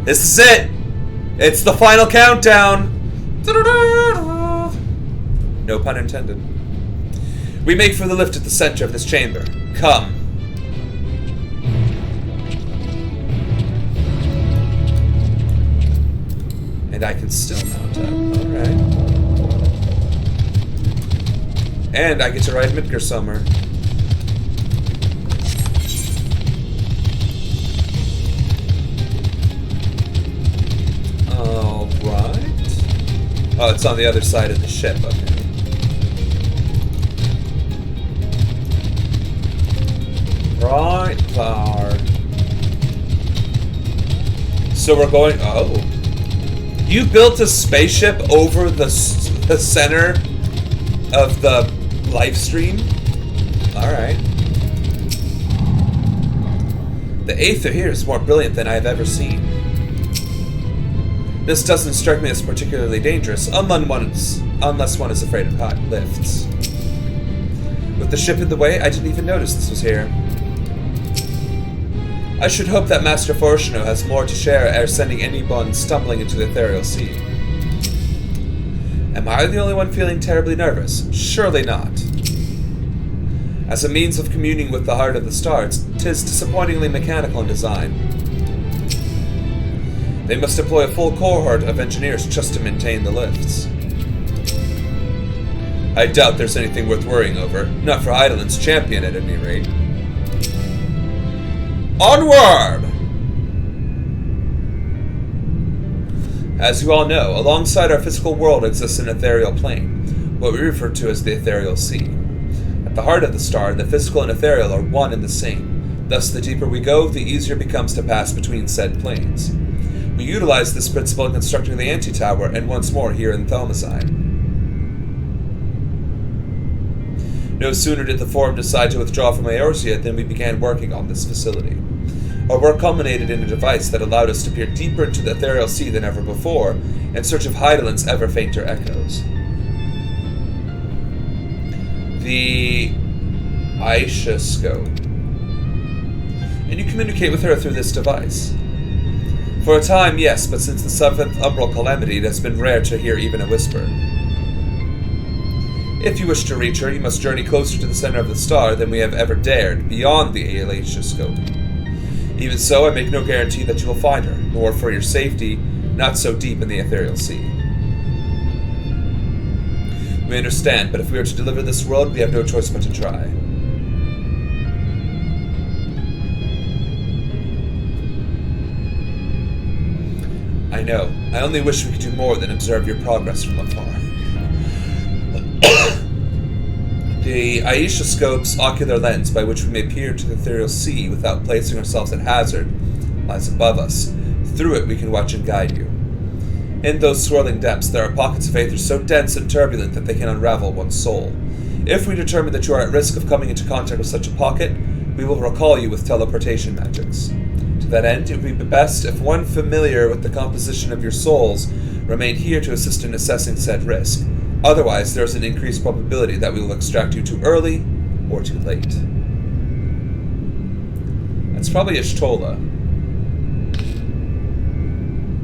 This is it! It's the final countdown! No pun intended. We make for the lift at the center of this chamber. Come. And I can still mount up. Alright. And I get to ride Midgar somewhere. Alright. Oh, it's on the other side of the ship, okay. Right there. So we're going... Oh. You built a spaceship over the center of the live stream? Alright. The Aether here is more brilliant than I have ever seen. This doesn't strike me as particularly dangerous, unless one is afraid of high lifts. With the ship in the way, I didn't even notice this was here. I should hope that Master Fortuno has more to share ere sending anyone stumbling into the ethereal sea. Am I the only one feeling terribly nervous? Surely not. As a means of communing with the heart of the stars, 'tis disappointingly mechanical in design. They must deploy a full cohort of engineers just to maintain the lifts. I doubt there's anything worth worrying over, not for Eidolon's champion at any rate. Onward! As you all know, alongside our physical world exists an ethereal plane, what we refer to as the ethereal sea. At the heart of the star, the physical and ethereal are one and the same. Thus, the deeper we go, the easier it becomes to pass between said planes. We utilize this principle in constructing the anti-tower, and once more here in Thelmasine. No sooner did the Forum decide to withdraw from Eorzea than we began working on this facility. Our work culminated in a device that allowed us to peer deeper into the ethereal sea than ever before, in search of Eidolon's ever fainter echoes. The Aisha Scope. And you communicate with her through this device. For a time, yes, but since the 7th Umbral Calamity, it has been rare to hear even a whisper. If you wish to reach her, you must journey closer to the center of the star than we have ever dared, beyond the Aisha Scope. Even so, I make no guarantee that you will find her, nor for your safety, not so deep in the ethereal sea. We understand, but if we are to deliver this world, we have no choice but to try. I know. I only wish we could do more than observe your progress from afar. The Aisha Scope's ocular lens, by which we may peer into the ethereal sea without placing ourselves at hazard, lies above us. Through it we can watch and guide you. In those swirling depths there are pockets of aether so dense and turbulent that they can unravel one's soul. If we determine that you are at risk of coming into contact with such a pocket, we will recall you with teleportation magics. To that end, it would be best if one familiar with the composition of your souls remained here to assist in assessing said risk. Otherwise, there is an increased probability that we will extract you too early or too late. That's probably Ishtola.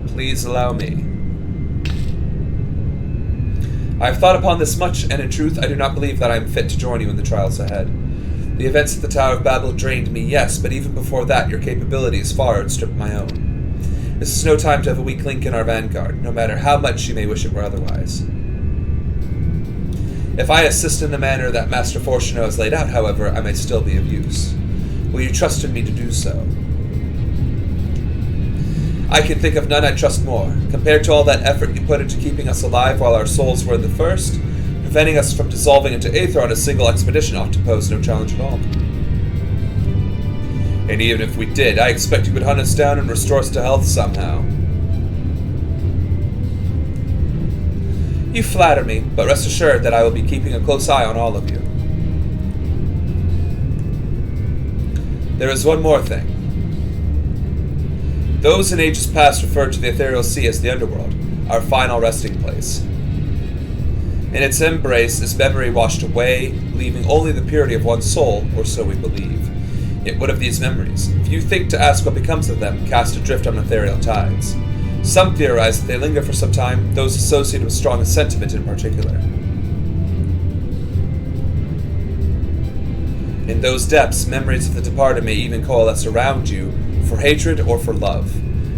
Please allow me. I have thought upon this much, and in truth, I do not believe that I am fit to join you in the trials ahead. The events at the Tower of Babel drained me, yes, but even before that, your capabilities far outstripped my own. This is no time to have a weak link in our vanguard, no matter how much you may wish it were otherwise. If I assist in the manner that Master Fortuno has laid out, however, I may still be of use. Will you trust in me to do so? I can think of none I trust more. Compared to all that effort you put into keeping us alive while our souls were the first, preventing us from dissolving into aether on a single expedition ought to pose no challenge at all. And even if we did, I expect you would hunt us down and restore us to health somehow. You flatter me, but rest assured that I will be keeping a close eye on all of you. There is one more thing. Those in ages past referred to the ethereal sea as the underworld, our final resting place. In its embrace is memory washed away, leaving only the purity of one's soul, or so we believe. Yet what of these memories? If you think to ask what becomes of them, cast adrift on ethereal tides. Some theorize that they linger for some time, those associated with strong sentiment in particular. In those depths, memories of the departed may even coalesce around you, for hatred or for love.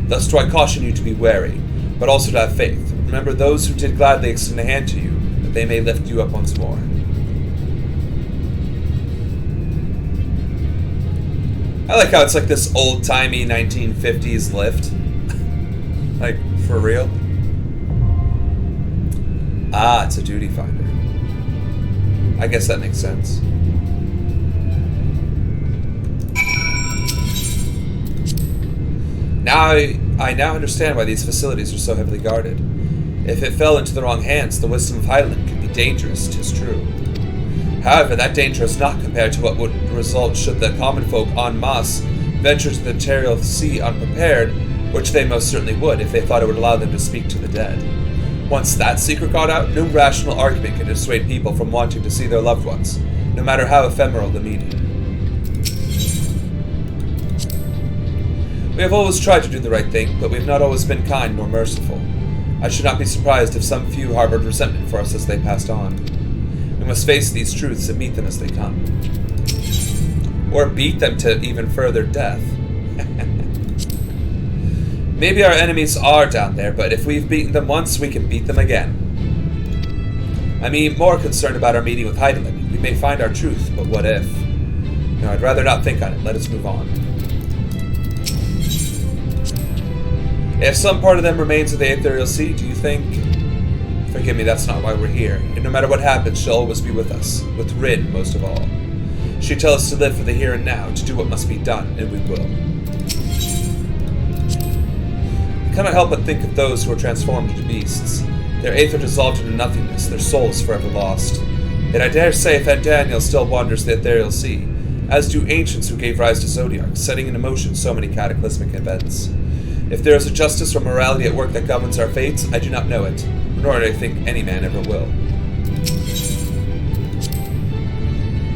Thus do I caution you to be wary, but also to have faith. Remember those who did gladly extend a hand to you, that they may lift you up once more. I like how it's like this old-timey 1950s lift. Like, for real? Ah, it's a duty finder. I guess that makes sense. I now understand why these facilities are so heavily guarded. If it fell into the wrong hands, the wisdom of Hydaelyn could be dangerous, 'tis true. However, that danger is not compared to what would result should the common folk en masse venture to the ethereal sea unprepared, which they most certainly would if they thought it would allow them to speak to the dead. Once that secret got out, no rational argument can dissuade people from wanting to see their loved ones, no matter how ephemeral the meeting. We have always tried to do the right thing, but we have not always been kind nor merciful. I should not be surprised if some few harbored resentment for us as they passed on. We must face these truths and meet them as they come. Or beat them to even further death. Maybe our enemies are down there, but if we've beaten them once, we can beat them again. I'm more concerned about our meeting with Hydaelyn. We may find our truth, but what if? No, I'd rather not think on it. Let us move on. If some part of them remains in the ethereal sea, do you think... Forgive me, that's not why we're here. And no matter what happens, she'll always be with us. With Rin, most of all. She tells us to live for the here and now, to do what must be done, and we will. I cannot help but think of those who are transformed into beasts. Their aether dissolved into nothingness, their souls forever lost. Yet I dare say Fandaniel still wanders the ethereal sea, as do ancients who gave rise to zodiacs, setting into motion so many cataclysmic events. If there is a justice or morality at work that governs our fates, I do not know it, nor do I think any man ever will.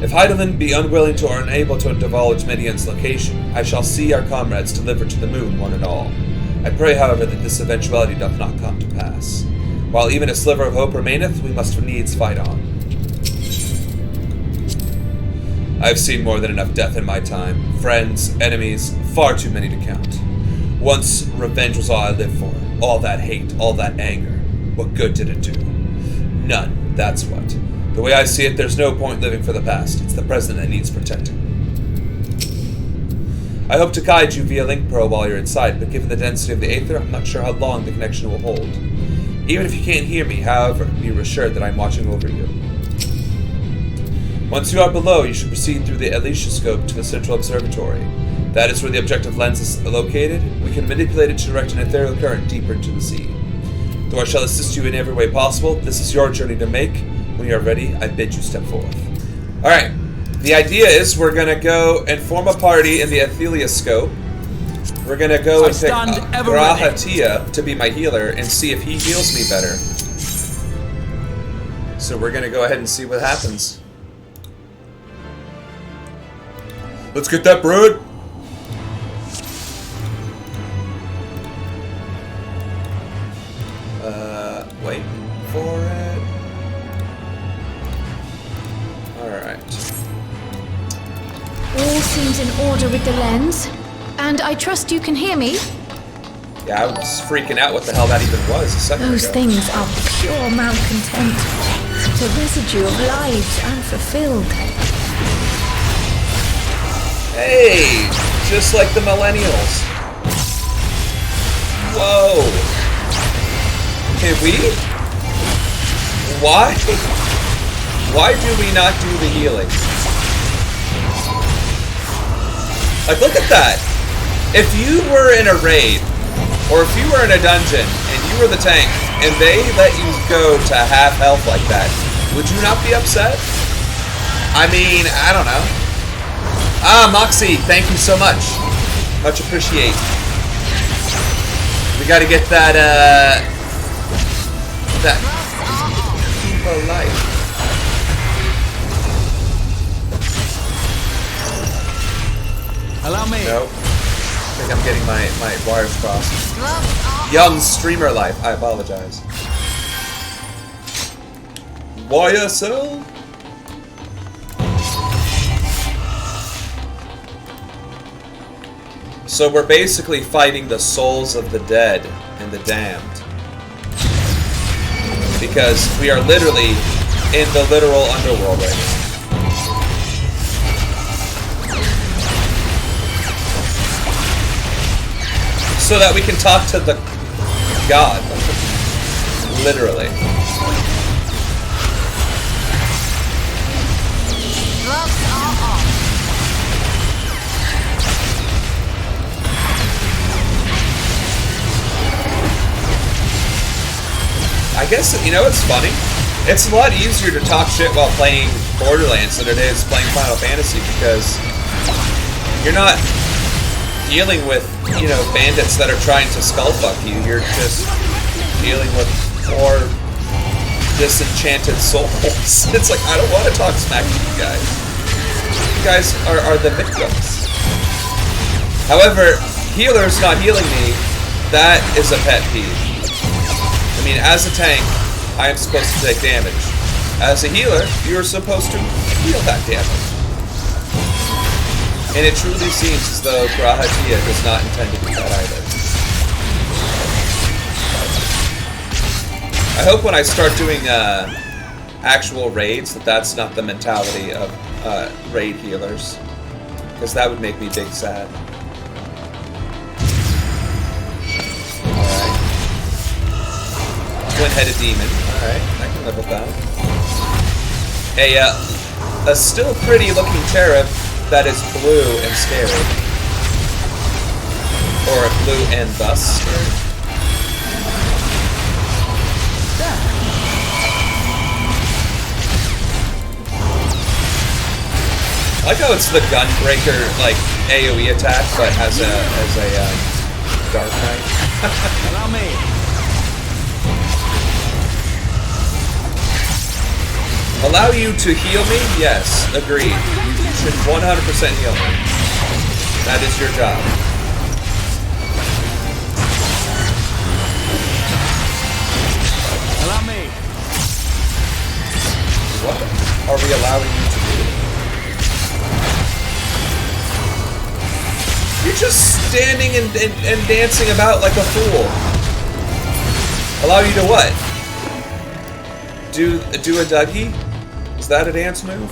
If Hydaelyn be unwilling to or unable to divulge Midian's location, I shall see our comrades delivered to the moon, one and all. I pray, however, that this eventuality doth not come to pass. While even a sliver of hope remaineth, we must needs fight on. I have seen more than enough death in my time. Friends, enemies, far too many to count. Once, revenge was all I lived for. All that hate, all that anger. What good did it do? None, that's what. The way I see it, there's no point living for the past. It's the present that needs protecting. I hope to guide you via link pearl while you're inside, but given the density of the aether, I'm not sure how long the connection will hold. Even if you can't hear me, however, be assured that I'm watching over you. Once you are below, you should proceed through the Elishoscope to the central observatory. That is where the objective lens is located. We can manipulate it to direct an ethereal current deeper into the sea. Though I shall assist you in every way possible, this is your journey to make. When you are ready, I bid you step forth. Alright, the idea is we're going to go and form a party in the Elishoscope. We're going to go and pick Grahatia to be my healer and see if he heals me better. So we're going to go ahead and see what happens. Let's get that brood! Waiting for it. Alright. All seems in order with the lens. And I trust you can hear me? Yeah, I was freaking out what the hell that even was a second Those ago. things are pure malcontent. The residue of lives unfulfilled. Hey! Just like the millennials. Whoa! Can we? Why? Why do we not do the healing? Like, look at that! If you were in a raid, or if you were in a dungeon, and you were the tank, and they let you go to half health like that, would you not be upset? I mean, I don't know. Ah, Moxie, thank you so much. Much appreciate. We gotta get that, that Evo life. Allow me. Nope. I think I'm getting my wires crossed. Young streamer life. I apologize. YSL? So we're basically fighting the souls of the dead and the damned. Because we are literally in the literal underworld right now. So that we can talk to the God. Literally. Gloves are off. I guess, you know what's funny? It's a lot easier to talk shit while playing Borderlands than it is playing Final Fantasy because you're not dealing with, you know, bandits that are trying to skullfuck you. You're just dealing with poor, disenchanted souls. It's like, I don't want to talk smack to you guys. You guys are the victims. However, healers not healing me, that is a pet peeve. I mean, as a tank, I am supposed to take damage. As a healer, you are supposed to heal that damage. And it truly seems as though Grahatia does not intend to do that either. I hope when I start doing actual raids that's not the mentality of raid healers. Because that would make me big sad. Alright. Twin-headed demon. Alright, I can live with that. A still pretty looking cherub that is blue and scary. Or blue and thus scary. I like how it's the Gunbreaker, like, AoE attack, but has a Dark Knight. Allow me. Allow you to heal me? Yes, agreed. You should 100% heal me. That is your job. Allow me. What are we allowing you to do? You're just standing and dancing about like a fool. Allow you to what? Do a Dougie? Is that a dance move?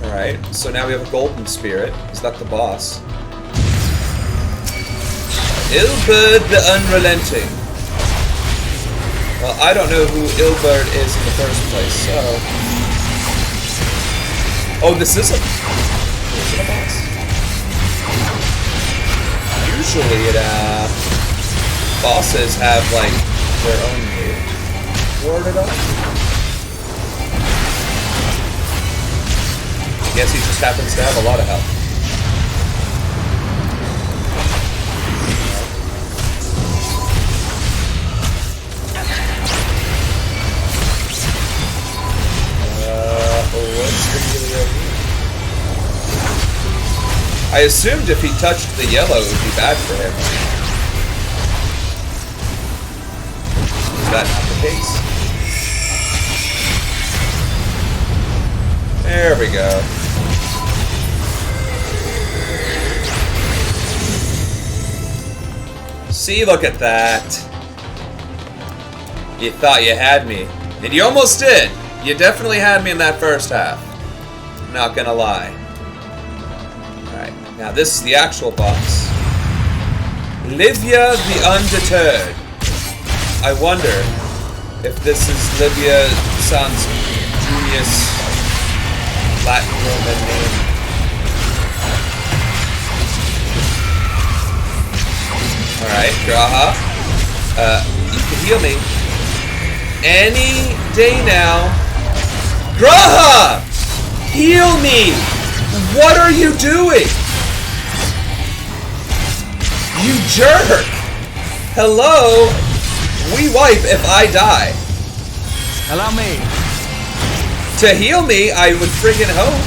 Alright, so now we have a golden spirit. Is that the boss? Ilberd the Unrelenting. Well, I don't know who Ilberd is in the first place, so... Oh, this is a boss? Usually bosses have, like, their own move. Warded up? I guess he just happens to have a lot of health. What's the dealio here? I assumed if he touched the yellow, it would be bad for him. Is that not the case? There we go. See, look at that. You thought you had me. And you almost did. You definitely had me in that first half. Not gonna lie. Alright, now this is the actual boss. Livia the Undeterred. I wonder if this is Livia Sans Junius Latin Roman name. Alright, Graha. You can heal me. Any day now. Graha! Heal me! What are you doing? You jerk! Hello? We wipe if I die. Allow me. To heal me, I would friggin' hope.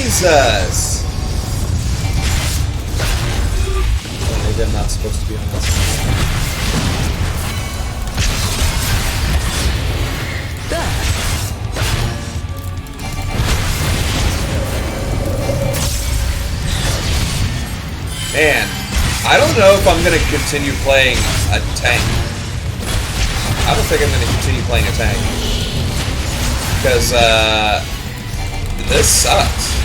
Jesus! Oh, maybe I'm not supposed to be on this side. Man, I don't know if I'm gonna continue playing a tank. I don't think I'm gonna continue playing a tank. Because, this sucks.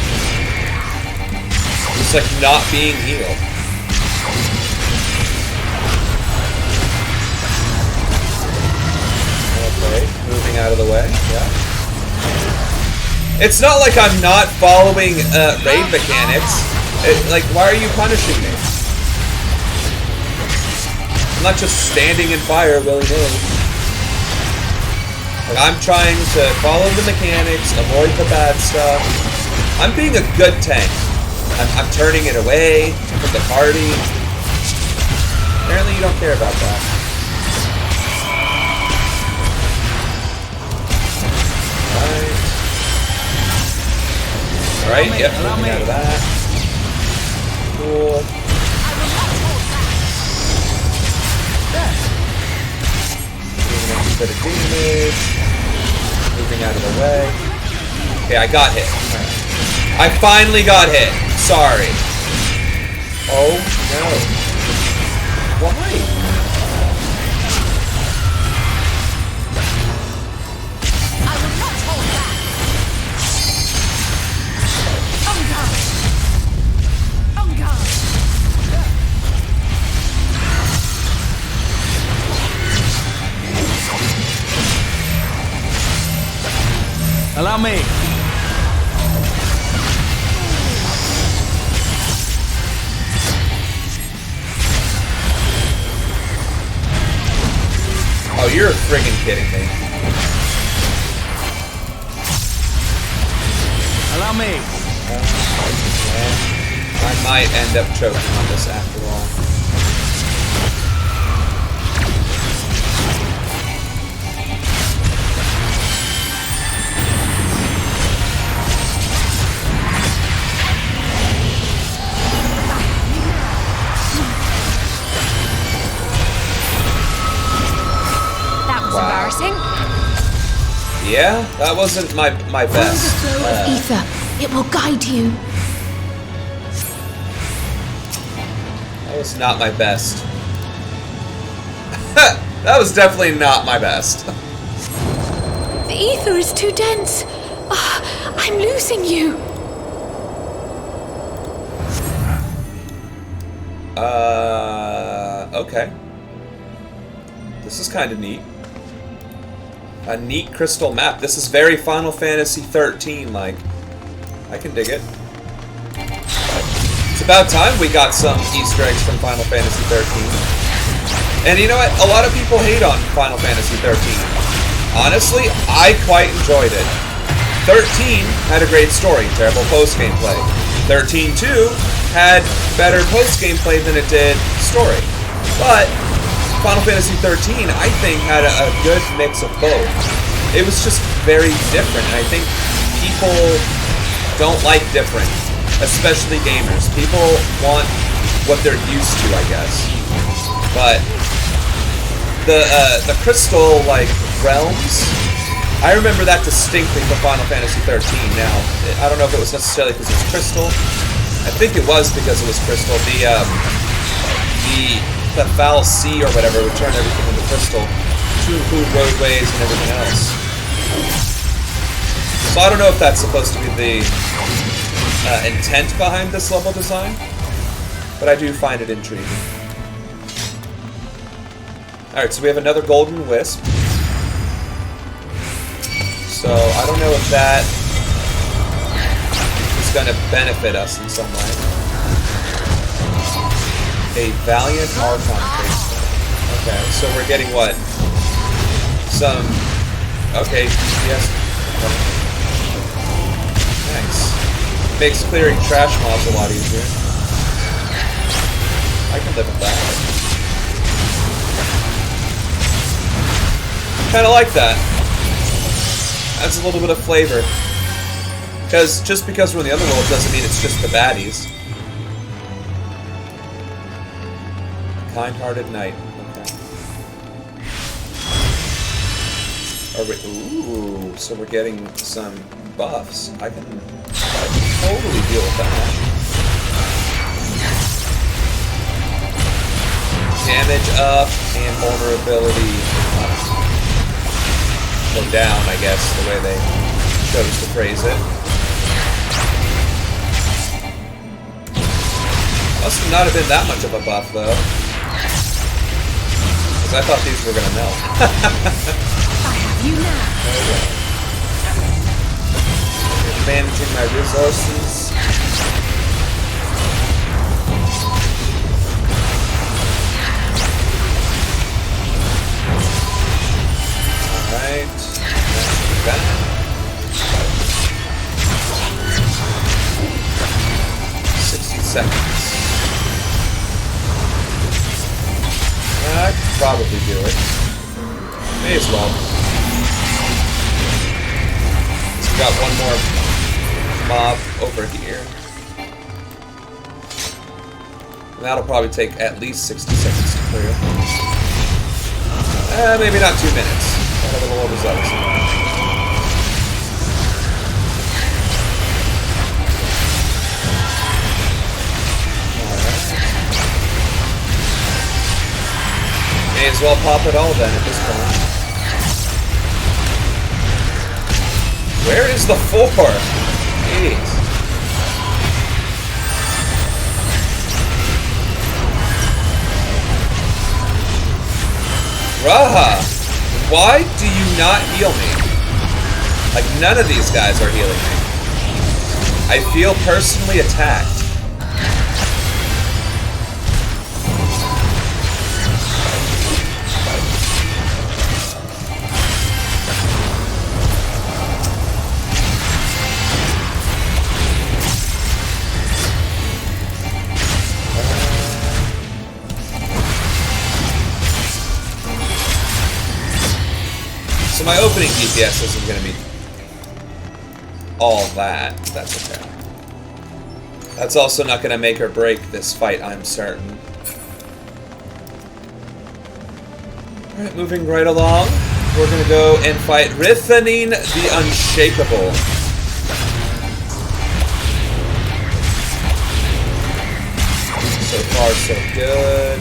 It's like not being healed. Okay, moving out of the way, yeah. It's not like I'm not following, raid mechanics. Like, why are you punishing me? I'm not just standing in fire willy-nilly. Like, I'm trying to follow the mechanics, avoid the bad stuff. I'm being a good tank. I'm turning it away from the party. Apparently you don't care about that. Alright, yep, moving out of that. Cool. Doing an extra bit of damage. Moving out of the way. Okay, I got hit. Right. I finally got hit. Sorry. Oh no. Why? Allow me. Oh, you're friggin' kidding me. Allow me. I might end up choking on this after all. Yeah, that wasn't my best. Find the flow of ether. It will guide you. That was not my best. That was definitely not my best. The ether is too dense. Oh, I'm losing you. Okay. This is kind of neat. A neat crystal map. This is very Final Fantasy 13 like. I can dig it. It's about time we got some Easter eggs from Final Fantasy 13. And you know what? A lot of people hate on Final Fantasy 13. Honestly, I quite enjoyed it. 13 had a great story, terrible post-game play. 13-2 had better post-game play than it did story. But Final Fantasy 13, I think, had a good mix of both. It was just very different, and I think people don't like different, especially gamers. People want what they're used to, I guess. But the crystal like realms, I remember that distinctly from Final Fantasy 13. Now, I don't know if it was necessarily because it's crystal. I think it was because it was crystal. The foul sea or whatever would turn everything into crystal to include roadways and everything else. So I don't know if that's supposed to be the intent behind this level design, but I do find it intriguing. Alright, so we have another golden wisp. So I don't know if that is going to benefit us in some way. A Valiant Archon face. Okay, so we're getting what? Some... Okay, yes. Nice. Makes clearing trash mobs a lot easier. I can live with that. Kinda like that. Adds a little bit of flavor. Because just because we're in the underworld doesn't mean it's just the baddies. Kind-hearted knight. Okay. Ooh, so we're getting some buffs. I can totally deal with that. Damage up and vulnerability up. Or down, I guess, the way they chose to phrase it. Must not have been that much of a buff, though. Because I thought these were going to melt. I have you now. Managing my resources. Alright. That. 60 seconds. I could probably do it. May as well. So we got one more mob over here. And that'll probably take at least 60 seconds to clear. Maybe not 2 minutes. Got a little overzealous. May as well pop it all then at this point. Where is the 4? Jeez. Raha, why do you not heal me? Like, none of these guys are healing me. I feel personally attacked. So my opening DPS isn't going to be all that. That's okay. That's also not going to make or break this fight, I'm certain. Alright, moving right along. We're going to go and fight Rithanin the Unshakable. So far, so good.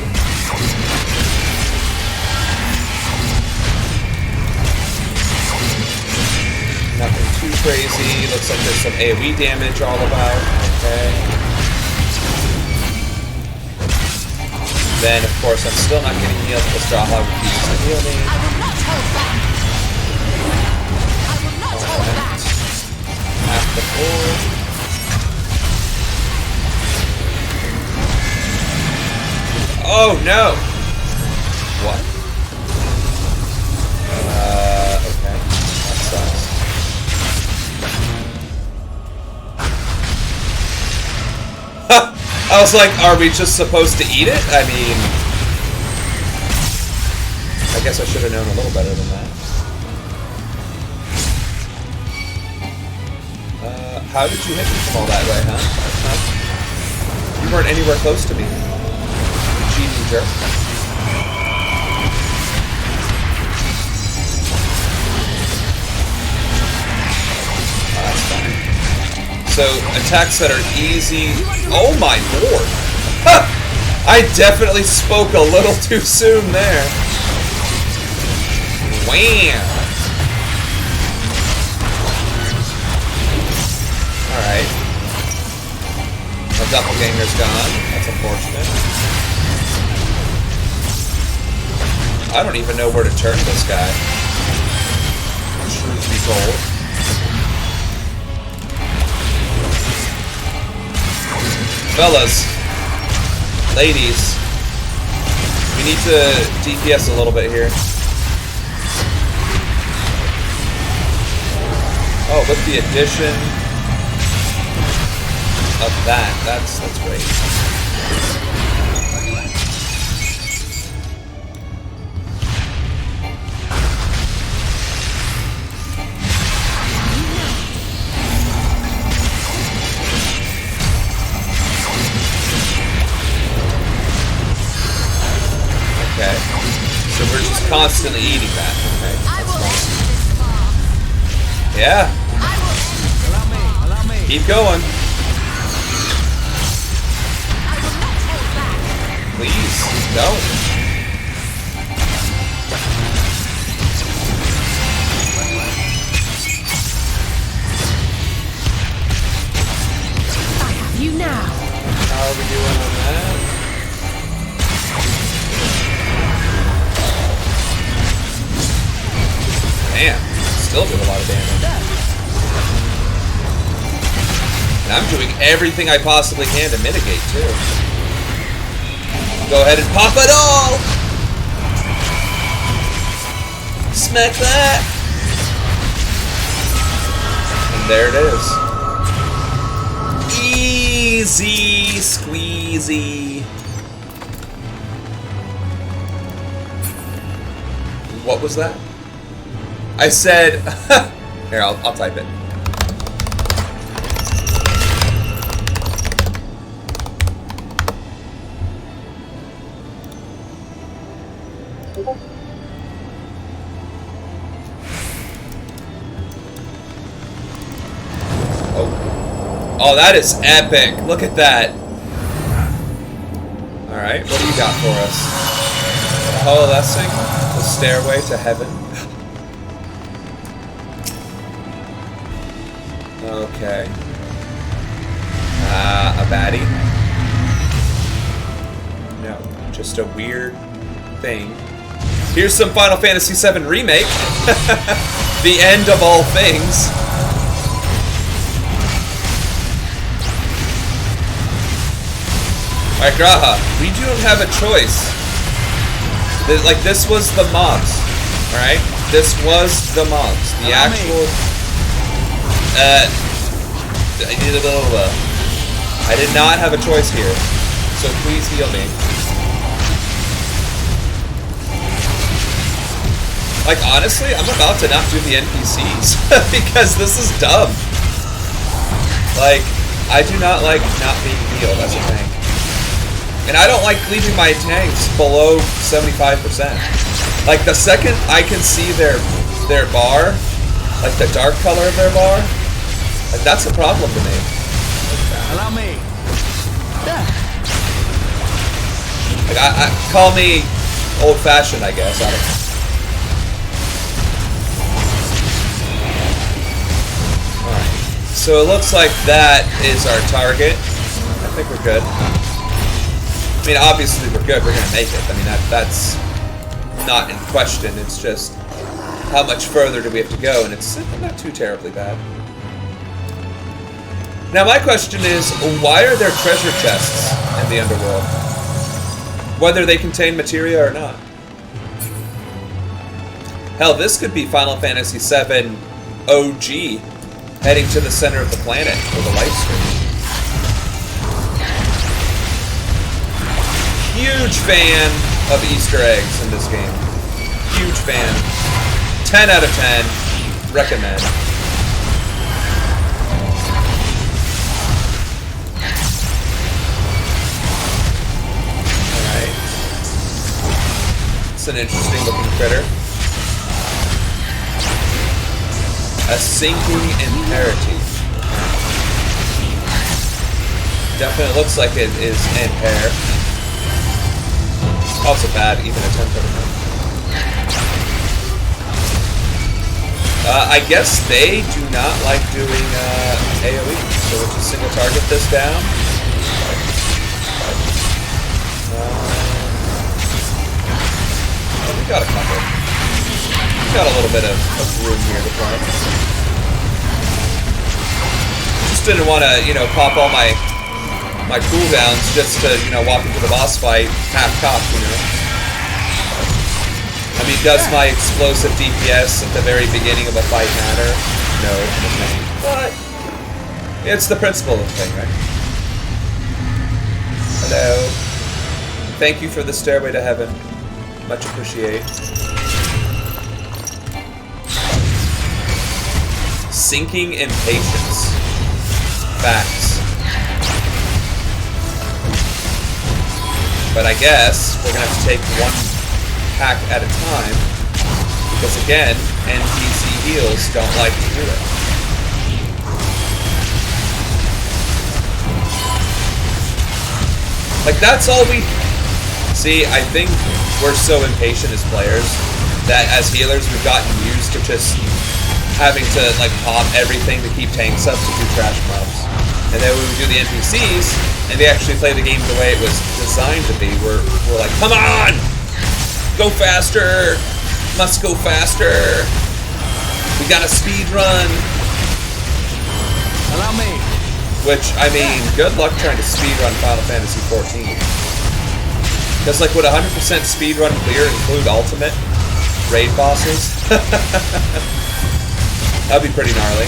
Nothing too crazy. Looks like there's some AoE damage all about. Okay. Then, of course, I'm still not getting healed because Draha refuses to heal me. I will not hold back. I will not hold back. Half the board. Oh no! What? Okay. That sucks. I was like, are we just supposed to eat it? I mean, I guess I should have known a little better than that. How did you hit me from all that way, huh? You weren't anywhere close to me. You cheating jerk. Oh, that's fine. So, attacks that are easy... Oh my lord! I definitely spoke a little too soon there. Wham! Alright. My doppelganger's gone. That's unfortunate. I don't even know where to turn this guy. Truth be told. Fellas, ladies, we need to DPS a little bit here. Oh, with the addition of that, that's great. So we're just constantly eating that. Okay. I will end this far. Yeah. I will end Allow me. Allow me. Keep going. I will not hold back. Please. No. I have you now. How are we doing on that? Damn. Still doing a lot of damage. And I'm doing everything I possibly can to mitigate, too. Go ahead and pop it all! Smack that! And there it is. Easy squeezy. What was that? I said... Here, I'll type it. Oh, that is epic. Look at that. Alright, what do you got for us? Coalescing, the stairway to heaven. Okay. A baddie? No, just a weird thing. Here's some Final Fantasy VII Remake. The end of all things. Alright, Graha, we don't have a choice. Like, this was the mobs. Alright? This was the mobs. The actual... I did not have a choice here. So please heal me. Like, honestly, I'm about to not do the NPCs. Because this is dumb. Like, I do not like not being healed, that's the thing. And I don't like leaving my tanks below 75%. Like, the second I can see their bar, like the dark color of their bar, like, that's a problem to me. Allow me. Like, I call me old-fashioned, I guess. I don't know. Alright. So it looks like that is our target. I think we're good. I mean, obviously we're good. We're gonna make it. I mean, that's not in question. It's just how much further do we have to go, and it's not too terribly bad. Now, my question is, why are there treasure chests in the underworld? Whether they contain materia or not. Hell, this could be Final Fantasy VII OG heading to the center of the planet for the light stream. Huge fan of Easter eggs in this game. Huge fan. 10 out of 10. Recommend. Alright. It's an interesting looking critter. A sinking imperative. Definitely looks like it is impair. Also bad, even a 10 for I guess they do not like doing AoE, so we'll just single target this down. We got a couple. We got a little bit of room here to play. Just didn't want to, pop all my cooldowns just to, walk into the boss fight half-cocked, I mean, does my explosive DPS at the very beginning of a fight matter? No, but it's the principle of the thing, right? Hello. Thank you for the stairway to heaven. Much appreciate. Sinking impatience. Facts. But I guess we're gonna have to take one hack at a time. Because again, NPC heals don't like to do it. Like, that's all we... See, I think we're so impatient as players that as healers we've gotten used to just having to, like, pop everything to keep tanks up to do trash mobs. And then when we do the NPCs, and they actually play the game the way it was designed to be, we're like, come on! Go faster! Must go faster! We gotta speed run! Allow me. Which, I mean, good luck trying to speedrun Final Fantasy XIV. Because, like, would 100% speedrun clear include ultimate raid bosses? That'd be pretty gnarly.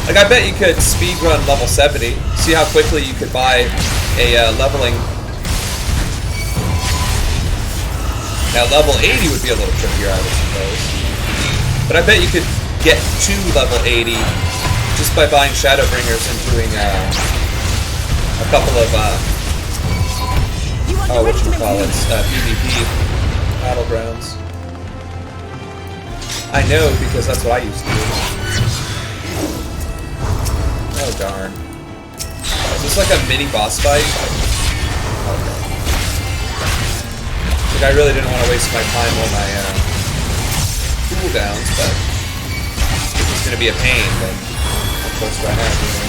Like, I bet you could speedrun level 70. See how quickly you could buy a leveling... Now, level 80 would be a little trickier, I would suppose. But I bet you could get to level 80 just by buying Shadowbringers and doing a couple of, PvP battlegrounds. I know, because that's what I used to do. Oh, darn. Is this like a mini boss fight? Okay. Like, I really didn't want to waste my time on my cooldowns, but if it's going to be a pain, then... What choice do I have here?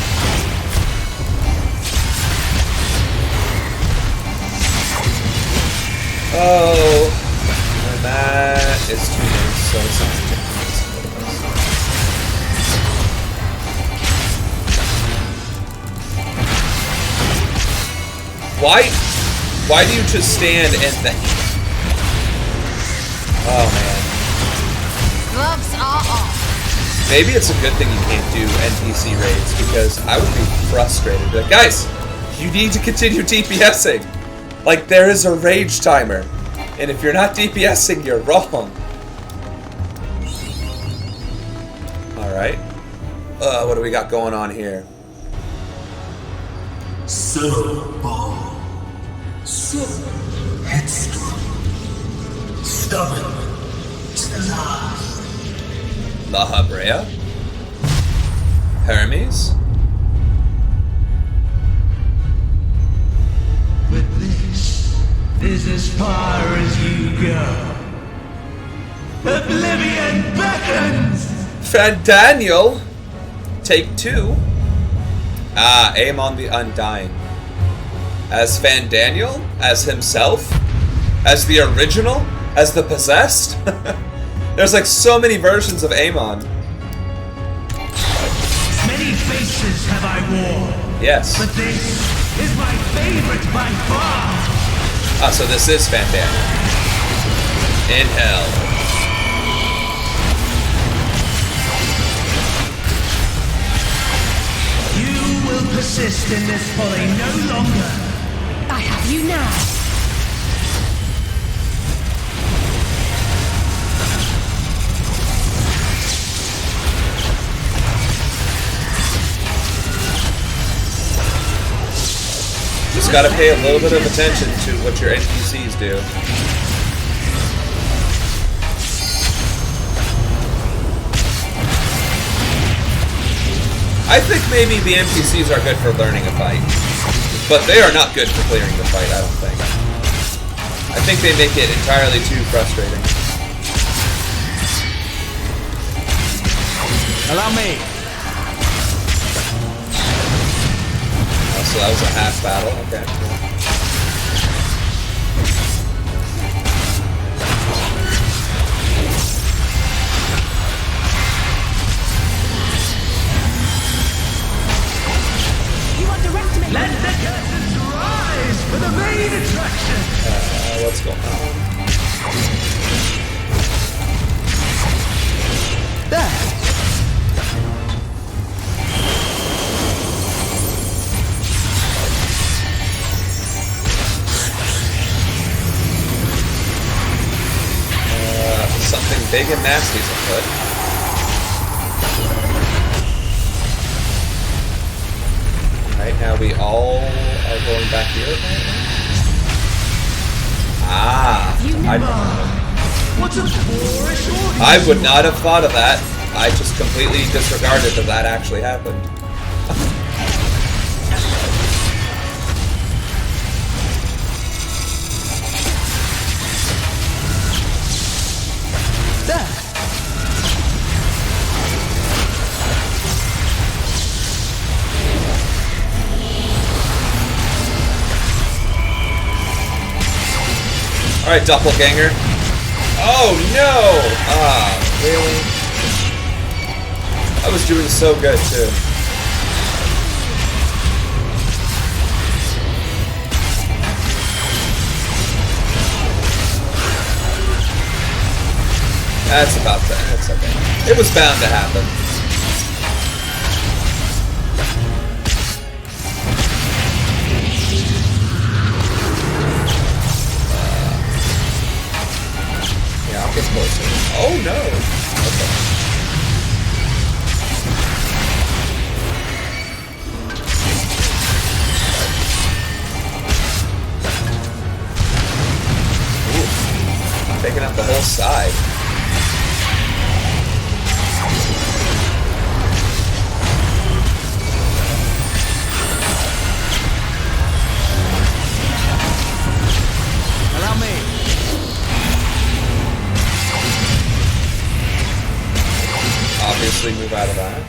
Oh, and that is 2 minutes, so it's not 2 minutes. Why do you just stand and think? Oh man. Gloves are off. Maybe it's a good thing you can't do NPC raids, because I would be frustrated. Like, guys, you need to continue DPSing. Like, there is a rage timer. And if you're not DPSing, you're wrong. Alright. What do we got going on here? So bold. So headstrong. Stubborn to the last. La Habrea? Hermes? But this is as far as you go. Oblivion beckons! Fandaniel? Take 2? Ah, Aemon the Undying. As Fandaniel? As himself? As the original? As the possessed? There's like so many versions of Aemon. Many faces have I worn. Yes. But this is my favorite by far. Ah, so this is Fandaniel. In hell. You will persist in this folly no longer. I have you now. Just gotta pay a little bit of attention to what your NPCs do. I think maybe the NPCs are good for learning a fight. But they are not good for clearing the fight, I don't think. I think they make it entirely too frustrating. Allow me. So that was a half battle, okay. You underestimate. Let the curtains rise for the main attraction. What's going on? There. Something big and nasty's afoot. Alright, now we all are going back here apparently. Ah, I don't know. I would not have thought of that. I just completely disregarded that that actually happened. Alright, doppelganger. Oh no! Ah, really? I was doing so good too. That's about that. That's okay. It was bound to happen. I'll get closer. Oh no! Okay. Ooh. I'm taking out the whole side. Allow me. Obviously move out of that.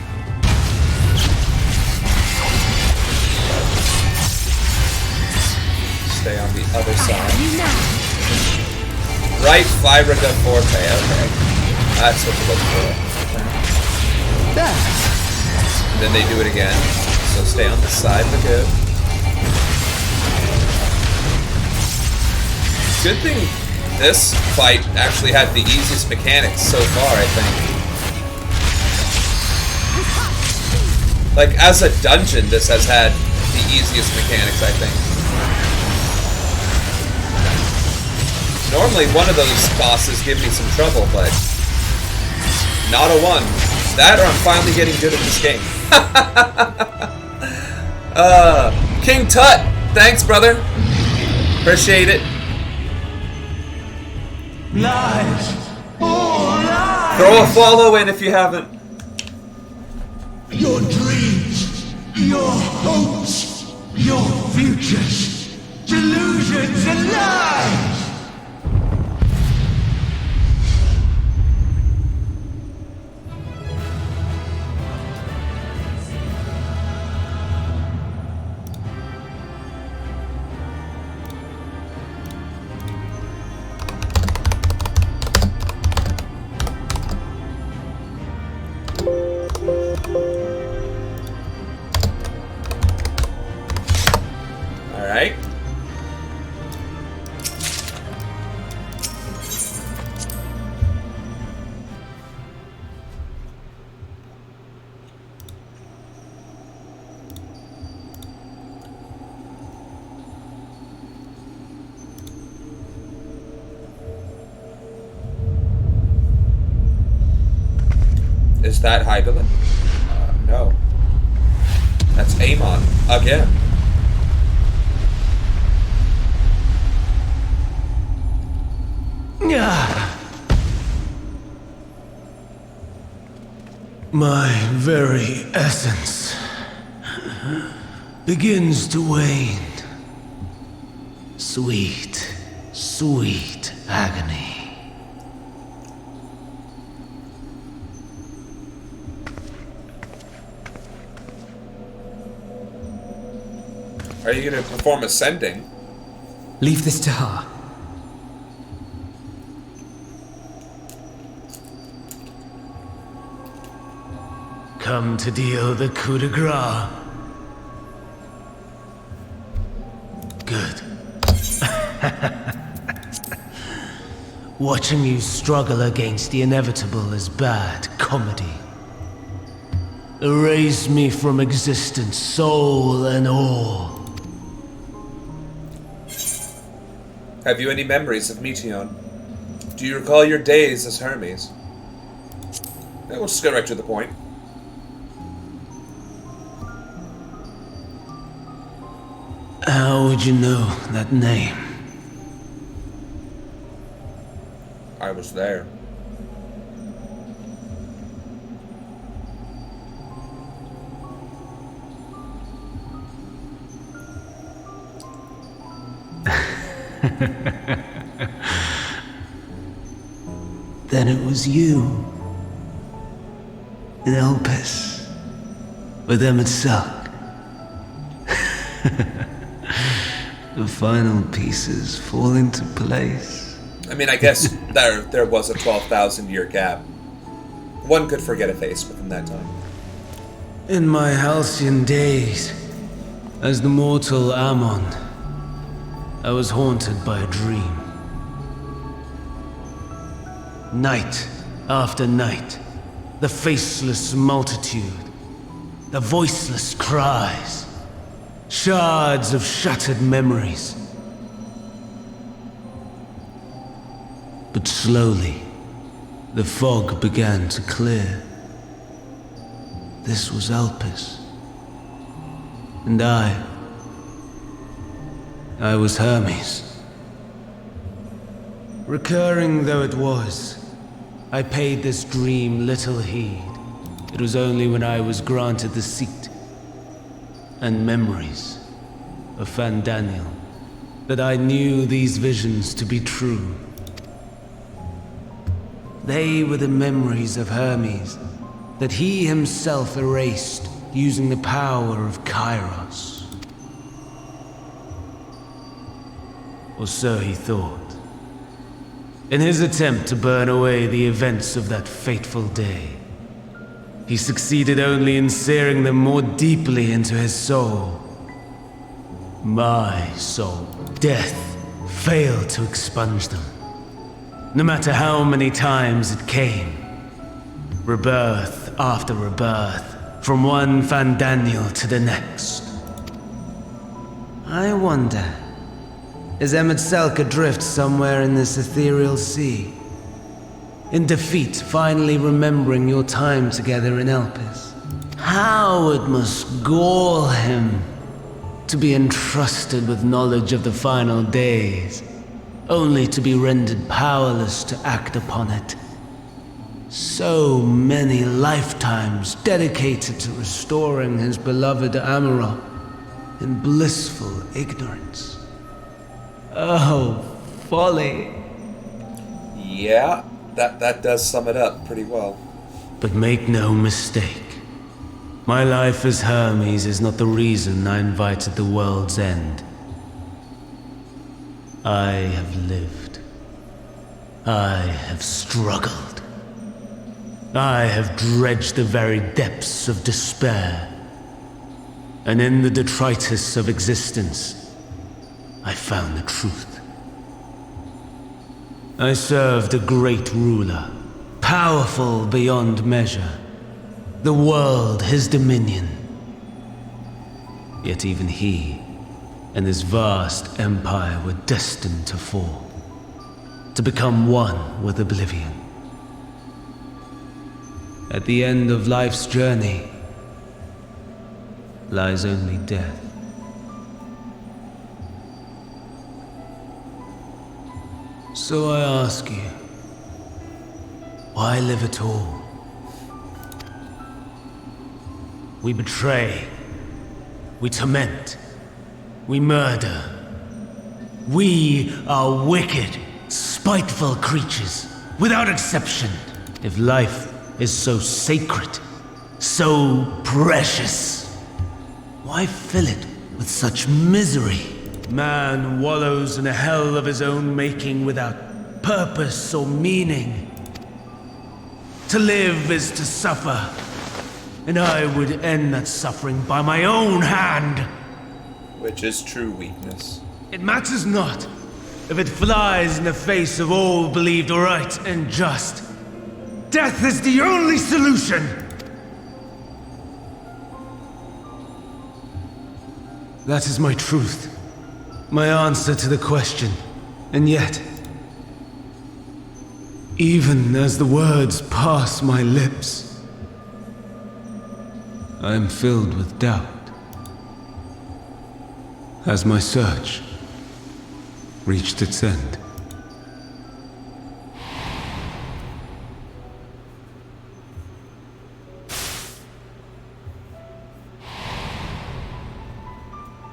Stay on the other side. Right, Fibroga Forte, okay. That's what you look for. Okay. And then they do it again. So stay on the side of the good. Good thing this fight actually had the easiest mechanics so far, I think. Like, as a dungeon, this has had the easiest mechanics, I think. Normally, one of those bosses give me some trouble, but not a one. That or I'm finally getting good at this game. King Tut! Thanks, brother. Appreciate it. Lies! All lies! Throw a follow in if you haven't. Your dreams, your hopes, your futures, delusions and lies! Alright. Is that Hydaelyn? No. That's Amon again. My very essence begins to wane. Sweet, sweet agony. Are you going to perform ascending? Leave this to her. Come to deal the coup de grace. Good. Watching you struggle against the inevitable is bad comedy. Erase me from existence, soul and all. Have you any memories of Meteion? Do you recall your days as Hermes? Yeah, we'll just get right to the point. How would you know that name? I was there. Then it was you. In Elpis. With MSQ. The final pieces fall into place. I mean, I guess there was a 12,000-year gap. One could forget a face within that time. In my halcyon days, as the mortal Ammon, I was haunted by a dream. Night after night, the faceless multitude, the voiceless cries, shards of shattered memories. But slowly, the fog began to clear. This was Elpis. And I was Hermes. Recurring though it was, I paid this dream little heed. It was only when I was granted the seat and memories of Fandaniel that I knew these visions to be true. They were the memories of Hermes that he himself erased using the power of Kairos. Or so he thought. In his attempt to burn away the events of that fateful day, he succeeded only in searing them more deeply into his soul. My soul. Death failed to expunge them. No matter how many times it came. Rebirth after rebirth, from one Fandaniel to the next. I wonder, is MSQ adrift somewhere in this ethereal sea? In defeat, finally remembering your time together in Elpis. How it must gall him to be entrusted with knowledge of the final days, only to be rendered powerless to act upon it. So many lifetimes dedicated to restoring his beloved Amarok in blissful ignorance. Oh, folly. Yeah, that does sum it up pretty well. But make no mistake. My life as Hermes is not the reason I invited the world's end. I have lived. I have struggled. I have dredged the very depths of despair. And in the detritus of existence, I found the truth. I served a great ruler, powerful beyond measure. The world his dominion. Yet even he and his vast empire were destined to fall, to become one with oblivion. At the end of life's journey lies only death. So I ask you, why live at all? We betray, we torment, we murder. We are wicked, spiteful creatures, without exception. If life is so sacred, so precious, why fill it with such misery? Man wallows in a hell of his own making without purpose or meaning. To live is to suffer, and I would end that suffering by my own hand. Which is true weakness. It matters not if it flies in the face of all believed right and just. Death is the only solution! That is my truth. My answer to the question. And yet, even as the words pass my lips, I am filled with doubt. Has my search reached its end?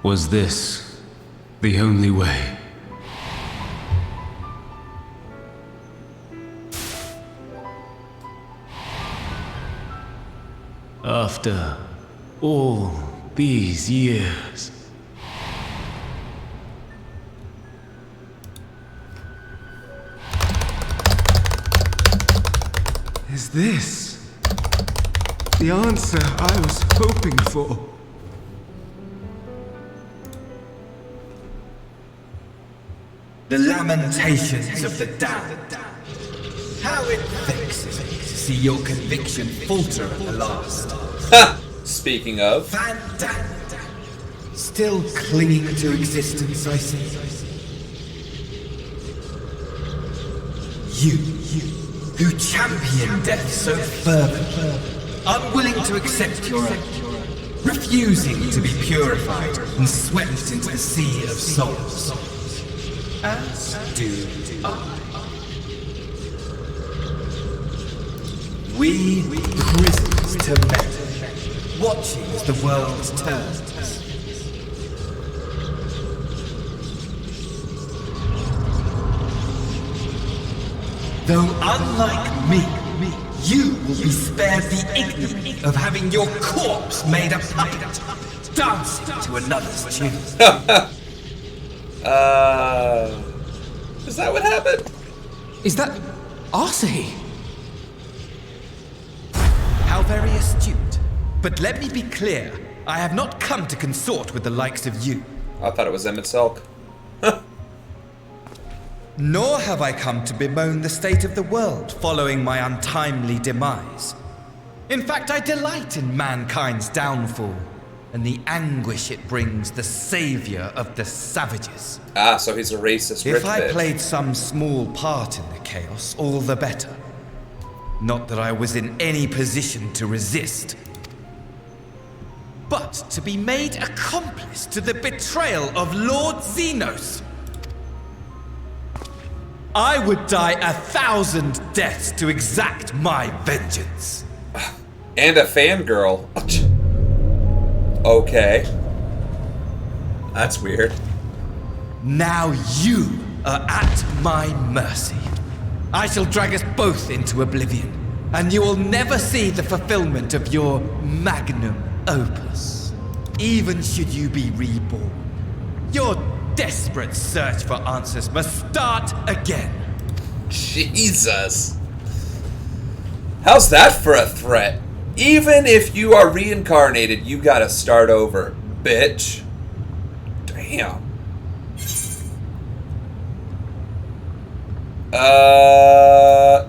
Was this the only way? After all these years. Is this the answer I was hoping for? The lamentations of the damned. How it vexes me to see your conviction falter at the last. Ha! Speaking of. Van Damme. Still clinging to existence, I see. You, who champion death so fervently, unwilling to accept your own, refusing to be purified and swept into the sea of souls. As do I. We prisoners to men, watching as the world turns. Though unlike me, you will be spared the ignominy of having your corpse made a puppet, dancing to another's tune. Is that what happened? Is that Arcee? How very astute. But let me be clear, I have not come to consort with the likes of you. I thought it was Emmett Selk. Nor have I come to bemoan the state of the world following my untimely demise. In fact, I delight in mankind's downfall and the anguish it brings the savior of the savages. Ah, so he's a racist If rich I bitch. played some small part in the chaos, all the better. Not that I was in any position to resist. But to be made accomplice to the betrayal of Lord Xenos. I would die 1,000 deaths to exact my vengeance. And a fangirl. Okay. That's weird. Now you are at my mercy. I shall drag us both into oblivion, and you will never see the fulfillment of your magnum opus. Even should you be reborn, your desperate search for answers must start again. Jesus. How's that for a threat? Even if you are reincarnated, you gotta start over, bitch. Damn.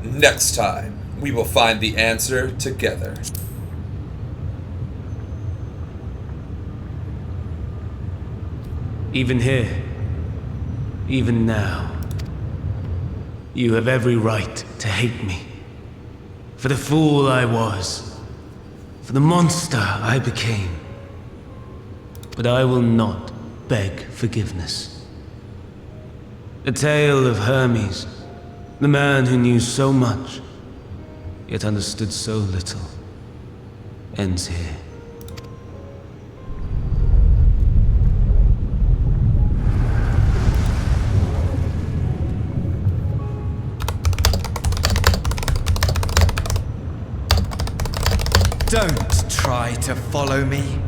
Next time, we will find the answer together. Even here, even now, you have every right to hate me. For the fool I was, for the monster I became. But I will not beg forgiveness. The tale of Hermes, the man who knew so much, yet understood so little, ends here. Don't try to follow me.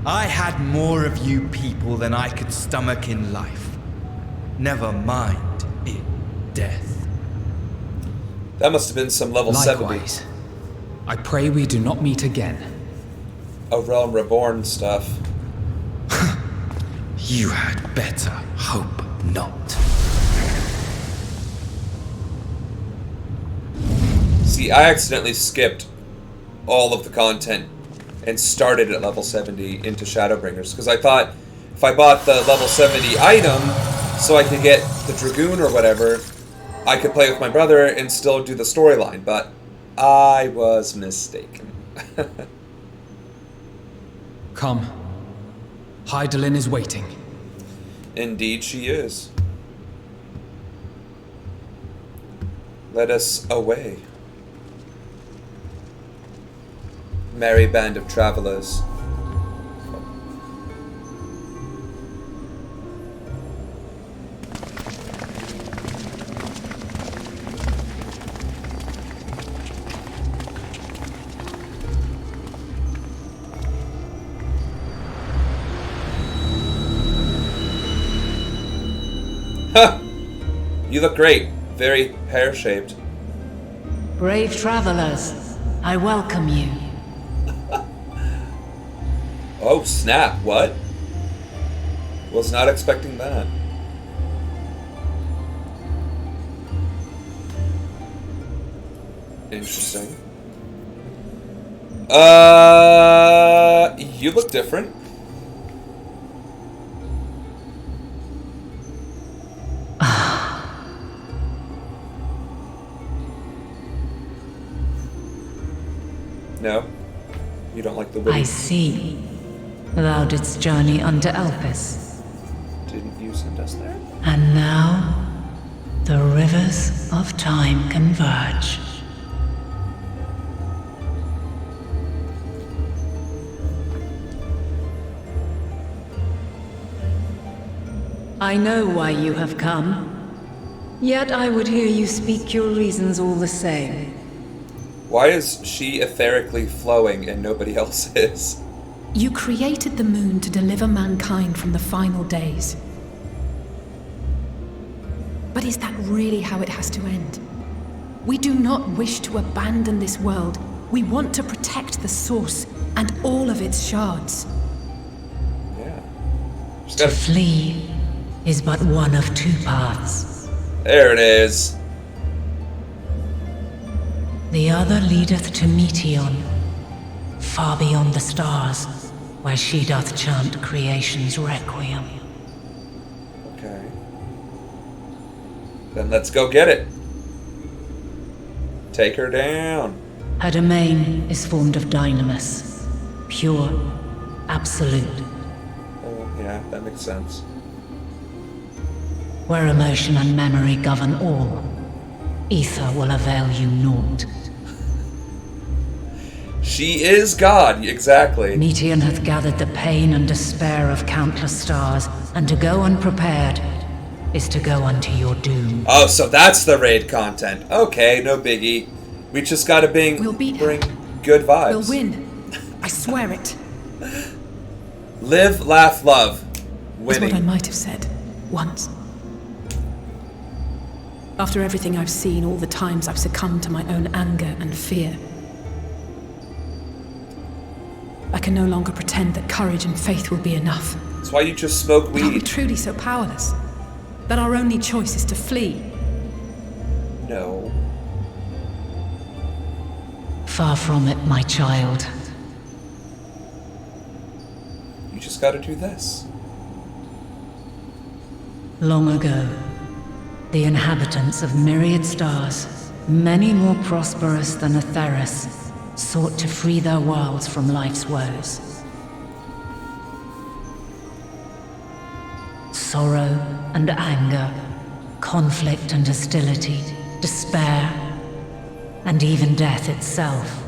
I had more of you people than I could stomach in life. Never mind in death. That must have been some level 70. Likewise. I pray we do not meet again. A Realm Reborn stuff. You had better hope not. See, I accidentally skipped all of the content and started at level 70 into Shadowbringers because I thought if I bought the level 70 item so I could get the Dragoon or whatever, I could play with my brother and still do the storyline, but I was mistaken. Come. Hydaelyn is waiting. Indeed she is. Let us away. Merry band of travelers. You look great. Very pear-shaped. Brave travelers, I welcome you. Oh, snap. What? Was not expecting that. Interesting. You look different. No? You don't like the witty? I see. Thou didst journey unto Elpis. Didn't you send us there? And now, the rivers of time converge. I know why you have come. Yet I would hear you speak your reasons all the same. Why is she etherically flowing and nobody else is? You created the moon to deliver mankind from the final days. But is that really how it has to end? We do not wish to abandon this world. We want to protect the source and all of its shards. Yeah. Just To gotta... flee is but one of two paths. There it is. The other leadeth to Meteon, far beyond the stars, where she doth chant creation's requiem. Okay. Then let's go get it. Take her down. Her domain is formed of dynamis, pure, absolute, Oh, yeah, that makes sense. where emotion and memory govern all. Ether will avail you naught. She is God, exactly. Meteon hath gathered the pain and despair of countless stars, and to go unprepared is to go unto your doom. Oh, so that's the raid content. Okay, no biggie. We just gotta We'll beat her. bring good vibes. We'll win. I swear it. Live, laugh, love. Is what I Winning. might have said. Once. After everything I've seen, all the times I've succumbed to my own anger and fear. I can no longer pretend that courage and faith will be enough. That's why you just smoke Are we weed. truly so powerless? That our only choice is to flee? No. Far from it, my child. You just gotta do this. Long ago, the inhabitants of myriad stars, many more prosperous than Atheris, sought to free their worlds from life's woes. Sorrow and anger, conflict and hostility, despair, and even death itself.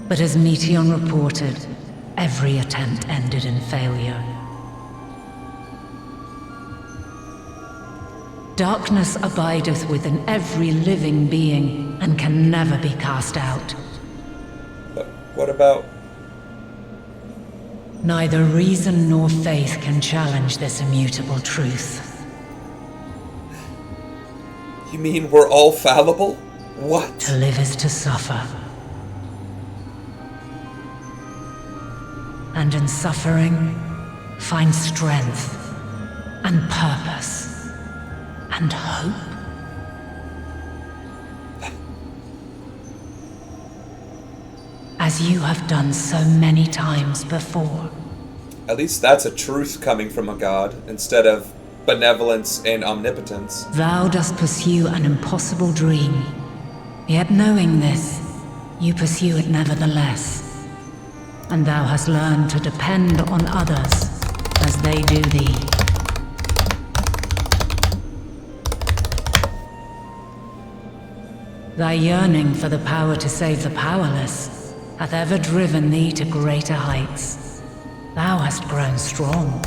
But as Meteon reported, every attempt ended in failure. Darkness abideth within every living being and can never be cast out. But what about... Neither reason nor faith can challenge this immutable truth. You mean we're all fallible? What? To live is to suffer. And in suffering, find strength and purpose and hope. As you have done so many times before. At least that's a truth coming from a god, instead of benevolence and omnipotence. Thou dost pursue an impossible dream. Yet knowing this, you pursue it nevertheless. And thou hast learned to depend on others as they do thee. Thy yearning for the power to save the powerless hath ever driven thee to greater heights. Thou hast grown strong.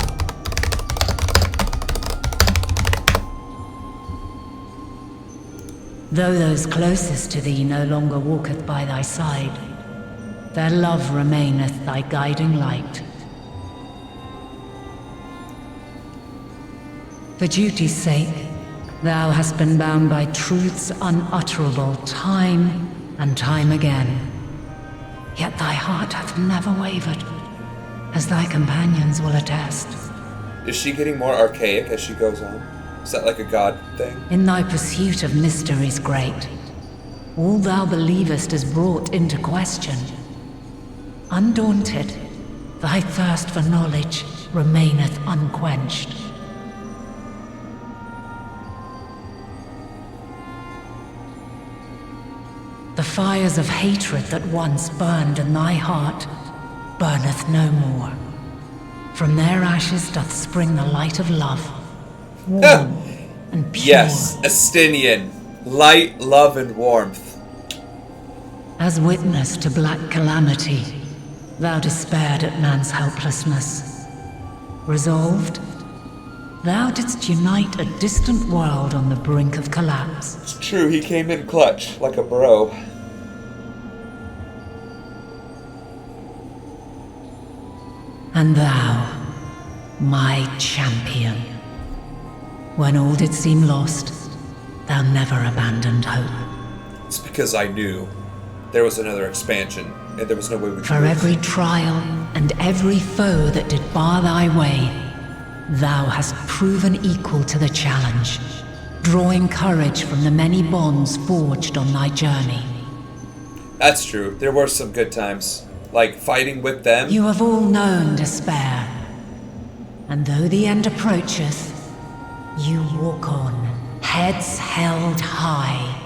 Though those closest to thee no longer walketh by thy side, their love remaineth thy guiding light. For duty's sake, thou hast been bound by truths unutterable time and time again. Yet thy heart hath never wavered, as thy companions will attest. Is she getting more archaic as she goes on? Is that like a god thing? In thy pursuit of mysteries great, all thou believest is brought into question. Undaunted, thy thirst for knowledge remaineth unquenched. The fires of hatred that once burned in thy heart burneth no more. From their ashes doth spring the light of love, warm and pure. Yes, Estinian. Light, love, and warmth. As witness to black calamity, thou despaired at man's helplessness. Resolved, thou didst unite a distant world on the brink of collapse. It's true, he came in clutch, like a bro. And thou, my champion, when all did seem lost, thou never abandoned hope. It's because I knew there was another expansion, and there was no way we could For lose. every trial and every foe that did bar thy way, thou hast proven equal to the challenge, drawing courage from the many bonds forged on thy journey. That's true. There were some good times. Like fighting with them. You have all known despair, and though the end approacheth, you walk on, heads held high.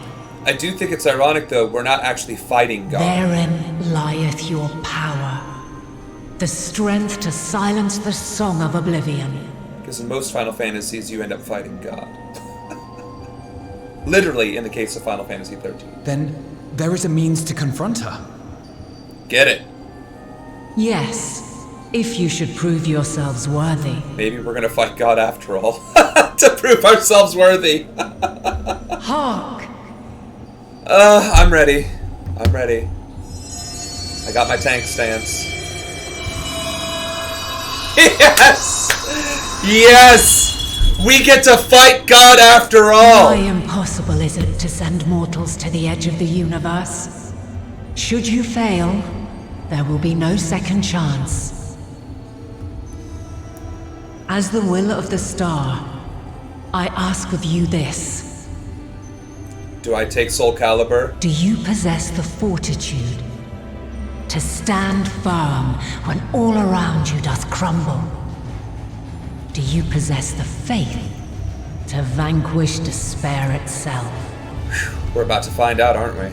I do think it's ironic, though, we're not actually fighting God. Therein lieth your power, the strength to silence the song of oblivion. Because in most Final Fantasies, you end up fighting God. Literally, in the case of Final Fantasy 13. Then there is a means to confront her. Get it? Yes, if you should prove yourselves worthy. Maybe we're gonna fight God after all. To prove ourselves worthy. Hark! I'm ready. I'm ready. I got my tank stance. Yes! Yes! We get to fight God after all! Why impossible is it to send mortals to the edge of the universe? Should you fail, there will be no second chance. As the will of the star, I ask of you this. Do I take Soul Calibur? Do you possess the fortitude to stand firm when all around you doth crumble? Do you possess the faith to vanquish despair itself? We're about to find out, aren't we?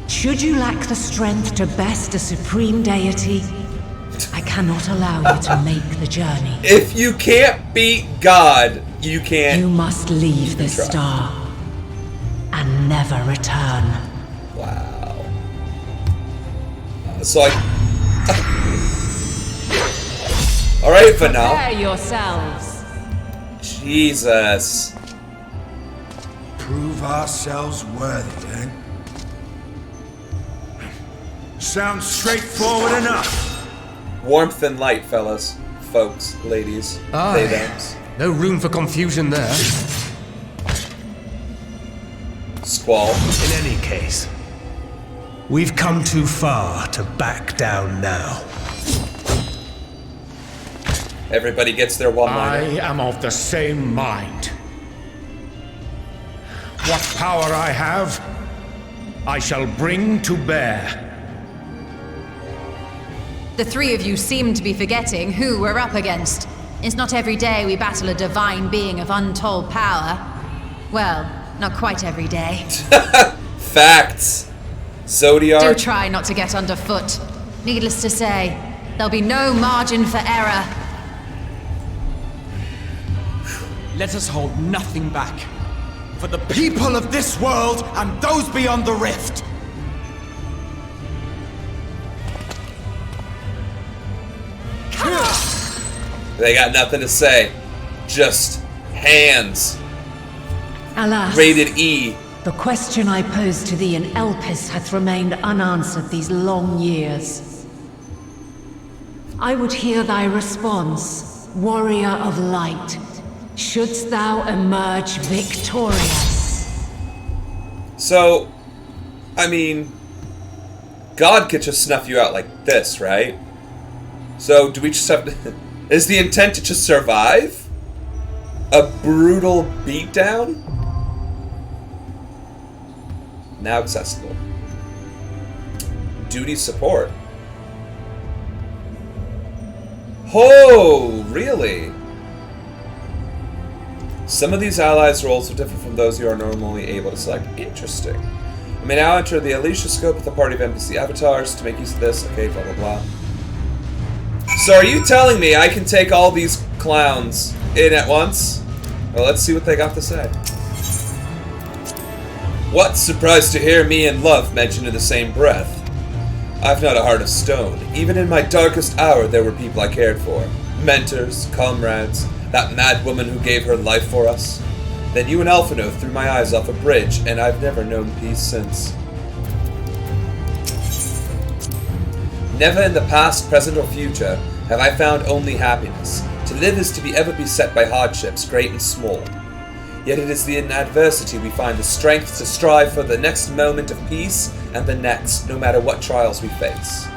Should you lack the strength to best a supreme deity, I cannot allow you to make the journey. If you can't beat God, you can't. You must leave this try. star and never return. Wow. So I. All right, but now. Prepare yourselves. Jesus. Prove ourselves worthy, then. Sounds straightforward enough. Warmth and light, fellas, folks, ladies, they, thems. No room for confusion there. Squall. In any case, we've come too far to back down now. Everybody gets their I one-liner. am of the same mind. What power I have, I shall bring to bear. The three of you seem to be forgetting who we're up against. It's not every day we battle a divine being of untold power. Well, not quite every day. Facts. Zodiac. Do try not to get underfoot. Needless to say, there'll be no margin for error. Let us hold nothing back. For the people of this world and those beyond the rift. They got nothing to say. Just hands. Alas, Rated E. the question I posed to thee in Elpis hath remained unanswered these long years. I would hear thy response, warrior of light. shouldst thou emerge victorious. So, I mean, God could just snuff you out like this, right? So, do we just have to... Is the intent to just survive? A brutal beatdown? Now accessible. Duty support. Oh, really? Some of these allies roles are different from those you are normally able to select. Interesting. I may now enter the Alicia scope with a party of NPC avatars to make use of this. Okay, blah blah blah. So are you telling me I can take all these clowns in at once? Well, let's see what they got to say. What surprised to hear me and love mentioned in the same breath. I've not a heart of stone. Even in my darkest hour there were people I cared for. Mentors, comrades, that mad woman who gave her life for us. Then you and Alphino threw my eyes off a bridge, and I've never known peace since. Never in the past, present, or future have I found only happiness. To live is to be ever beset by hardships, great and small. Yet it is in adversity we find the strength to strive for the next moment of peace and the next, no matter what trials we face.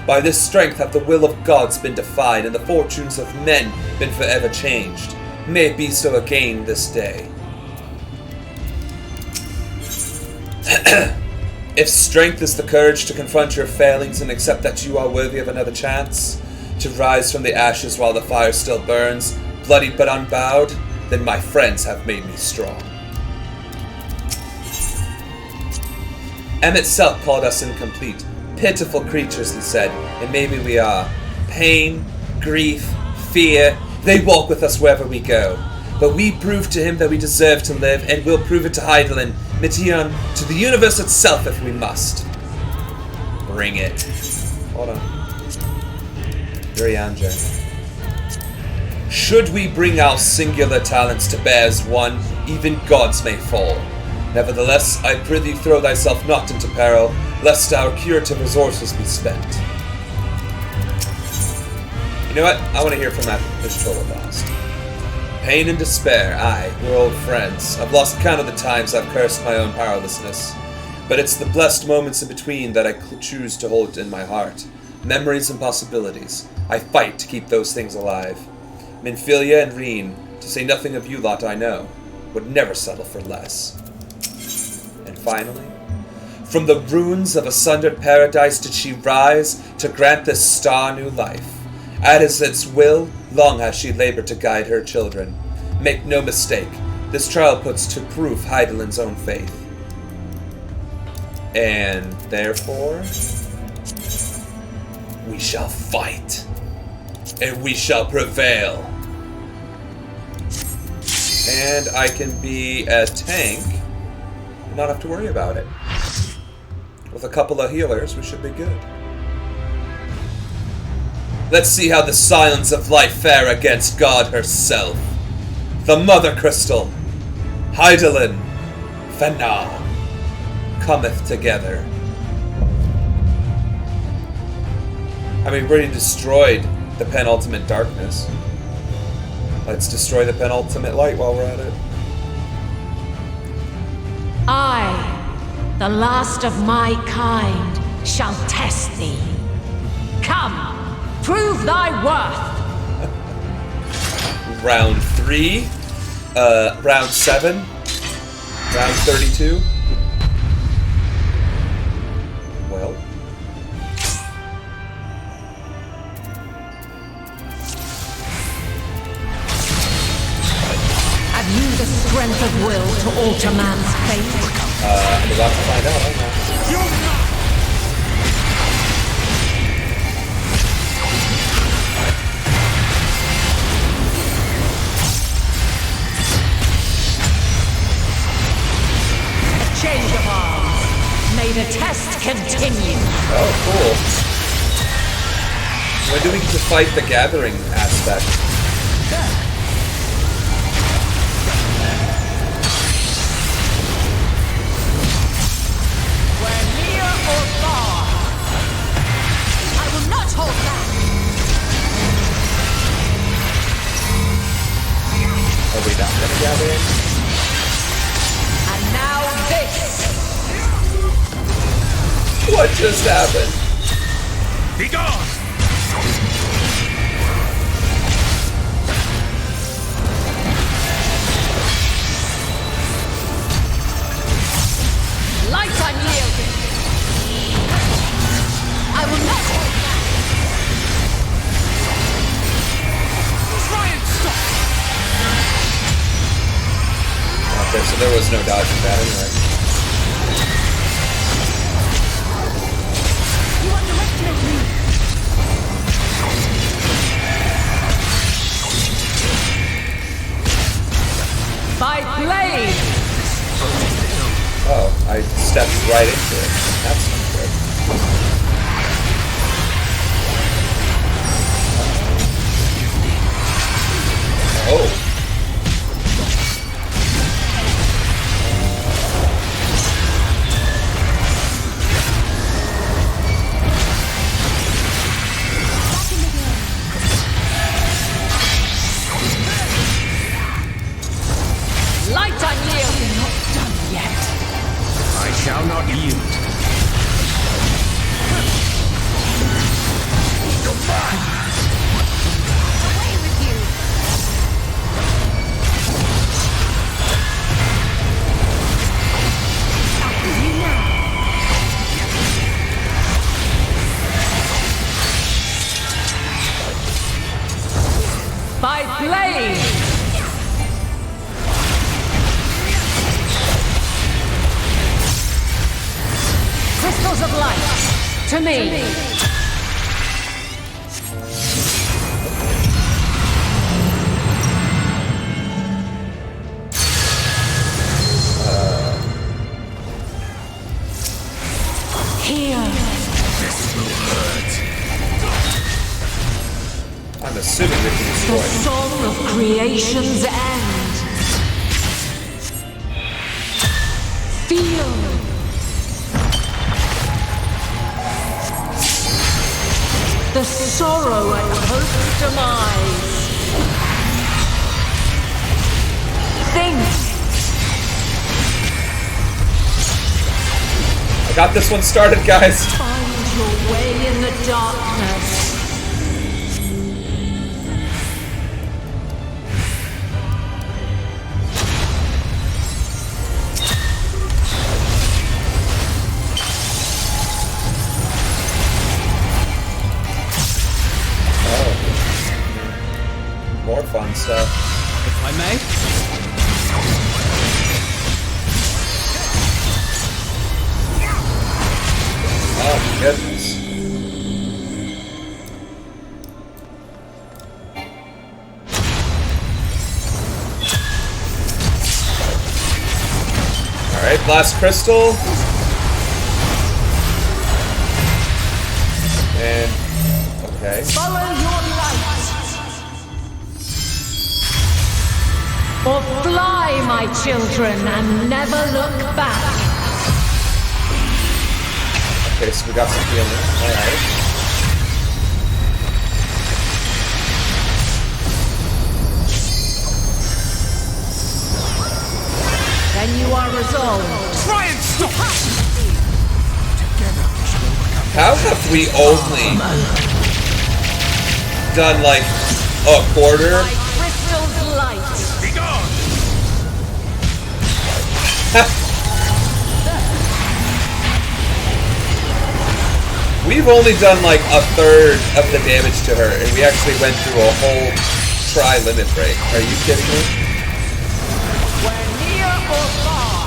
By this strength have the will of gods been defied and the fortunes of men been forever changed. May it be so again this day. If strength is the courage to confront your failings and accept that you are worthy of another chance, to rise from the ashes while the fire still burns, bloodied but unbowed, then my friends have made me strong. Emmett Selk called us incomplete. Pitiful creatures, he said, and maybe we are. Pain, grief, fear, they walk with us wherever we go. But we proved to him that we deserve to live, and we'll prove it to Hydaelyn, Mition, to the universe itself if we must. Bring it. Hold on. Urianger. Should we bring our singular talents to bear as one, even gods may fall. Nevertheless, I prithee throw thyself not into peril, lest our curative resources be spent. You know what? I want to hear from that Patroller last. Pain and despair, aye, we're old friends. I've lost count of the times I've cursed my own powerlessness. But it's the blessed moments in between that I choose to hold in my heart. Memories and possibilities. I fight to keep those things alive. Minfilia and Reen, to say nothing of you lot I know, would never settle for less. And finally, from the ruins of a sundered paradise did she rise to grant this star new life. At its will, long has she labored to guide her children. Make no mistake, this trial puts to proof Hydaelyn's own faith. And therefore, we shall fight. And we shall prevail. And I can be a tank and not have to worry about it. With a couple of healers, we should be good. Let's see how the Scions of Life fare against God herself. The Mother Crystal, Hydaelyn, Fenna, cometh together. I mean, we already destroyed the penultimate darkness. Let's destroy the penultimate light while we're at it. I, the last of my kind, shall test thee. Come, prove thy worth. Round 3, round 7, round 32. Well. Have you the strength of will to alter man's fate? I'm about to find out, aren't I? Change of arms. May the test continue. Oh, cool. When do we get to fight the gathering aspect? We're near or far. I will not hold back. Are we done? gathering. And now this! What just happened? Be gone! Light unyielding! I will not hold back! Try and stop! Okay, so there was no dodging that anyway. You underestimate me! By blade! Oh, I stepped right into it. That's not good. Oh. Light unyielding! Not done yet! I shall not yield. Away with you! After you now! By blade! Crystals of light, to me! Here! I'm assuming we can destroy The it. song of creation's end! Feel! The sorrow at hope's demise! Think! I got this one started, guys. Find your way in the darkness! More fun stuff. If I may? Oh my goodness. Alright, blast crystal. And okay. Follow your light! Or fly, my children, and never look back! Okay, so we got some healing. Alright. Then you are resolved. Try and stop! How have we only done like a quarter? My crystal's light! Be gone! We've only done like a third of the damage to her, and we actually went through a whole tri-limit break. Are you kidding me? We're near or far!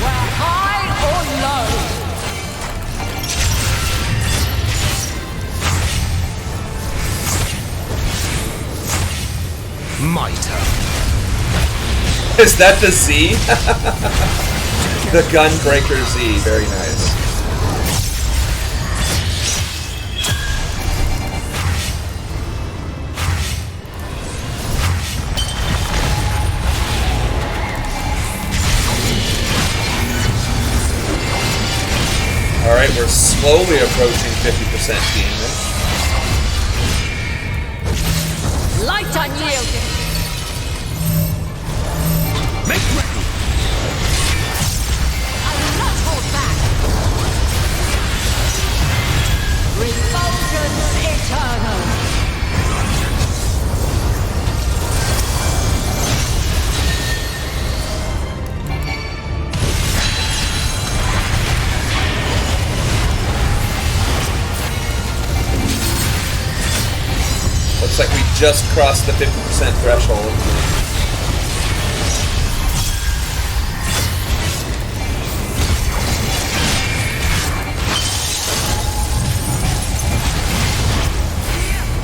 We're high or low! My turn. Is that the Z? The Gunbreaker Z. Very nice. slowly approaching 50% damage. Light unyielding. Make ready! I will not hold back. Refulgence eternal. Looks like we just crossed the 50% threshold.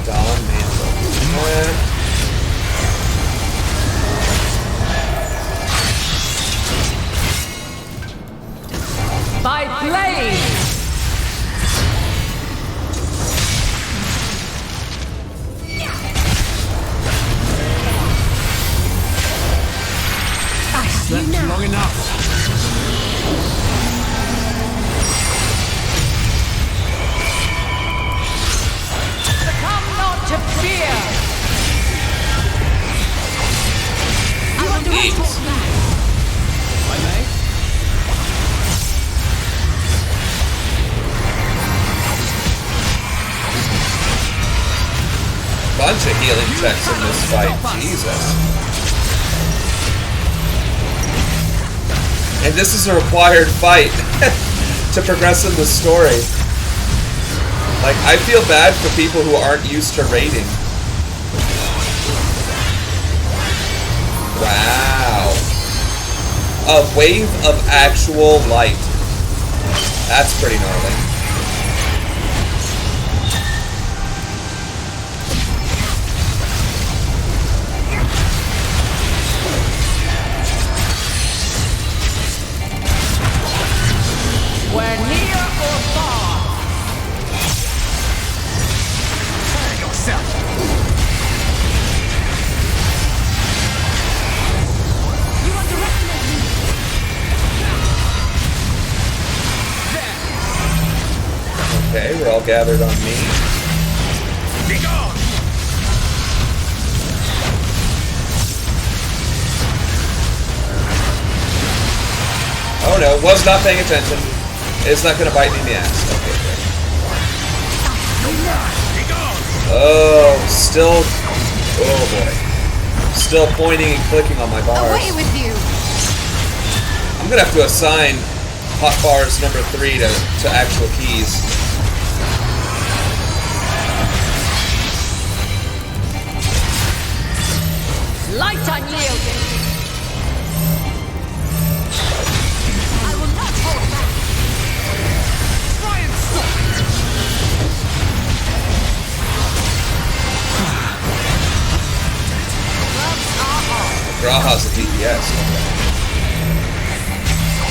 Dawn Mantle. By blade. Slept long enough. Succumb not to fear. I will do it. If I may. Bunch of healing checks in this fight. Jesus. And this is a required fight to progress in the story. Like, I feel bad for people who aren't used to raiding. Wow. A wave of actual light. That's pretty gnarly. Where near or far. Prepare yourself. You underestimate me. Okay, we're all gathered on me. Be gone! Oh no, was not paying attention. It's not gonna bite me in the ass. Okay, great. Be gone! Oh, still. Oh boy. Still pointing and clicking on my bars. Away with you! I'm gonna have to assign hotbars number 3 to actual keys. Light unyielding. I will not hold back. Try and stop it! Gloves are on. Graha's a DPS. Okay.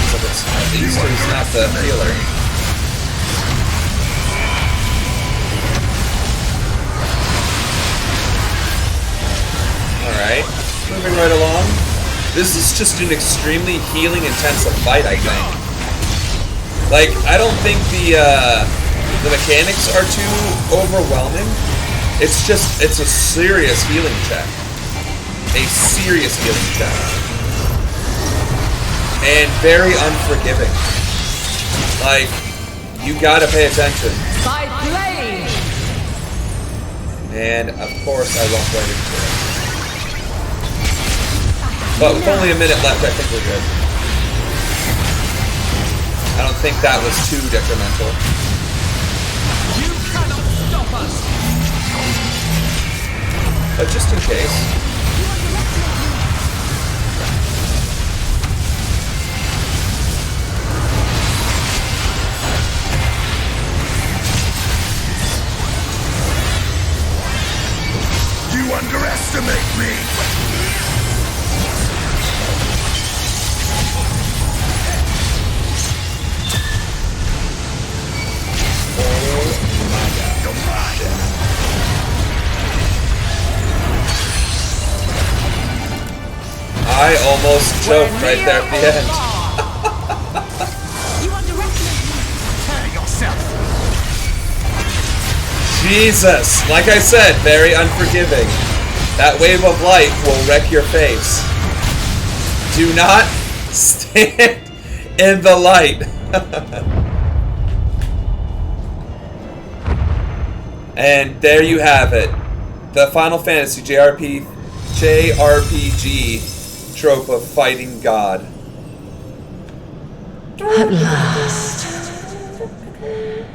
So it's, at least he's not the healer. Alright, moving right along. This is just an extremely healing intensive fight, I think. Like, I don't think the mechanics are too overwhelming. It's just, it's a serious healing check. A serious healing check. And very unforgiving. Like, you gotta pay attention. By blade. And, of course, I walked right into it. But with only a minute left, I think we're good. I don't think that was too detrimental. You cannot stop us! But just in case. You underestimate me! I almost choked right there at the end. You underestimate me. Prepare yourself! Jesus! Like I said, very unforgiving. That wave of light will wreck your face. Do not stand in the light. And there you have it. The Final Fantasy JRPG trope of fighting God. At last,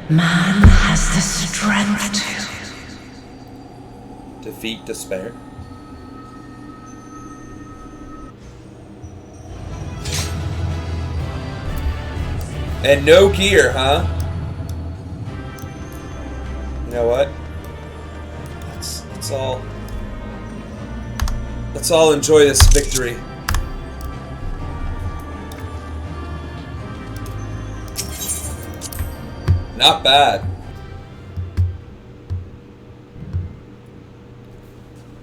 man has the strength to defeat despair. And no gear, huh? You know what? Let's all enjoy this victory. Not bad.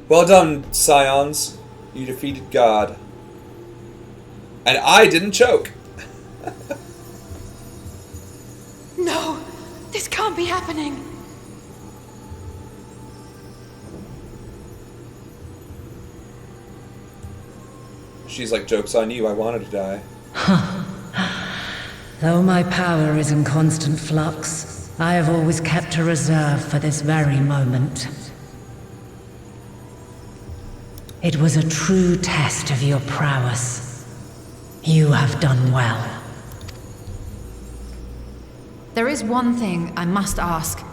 Well done, Scions. You defeated God. And I didn't choke. No! This can't be happening! She's like, joke's on you, I wanted to die. Though my power is in constant flux, I have always kept a reserve for this very moment. It was a true test of your prowess. You have done well. There is one thing I must ask.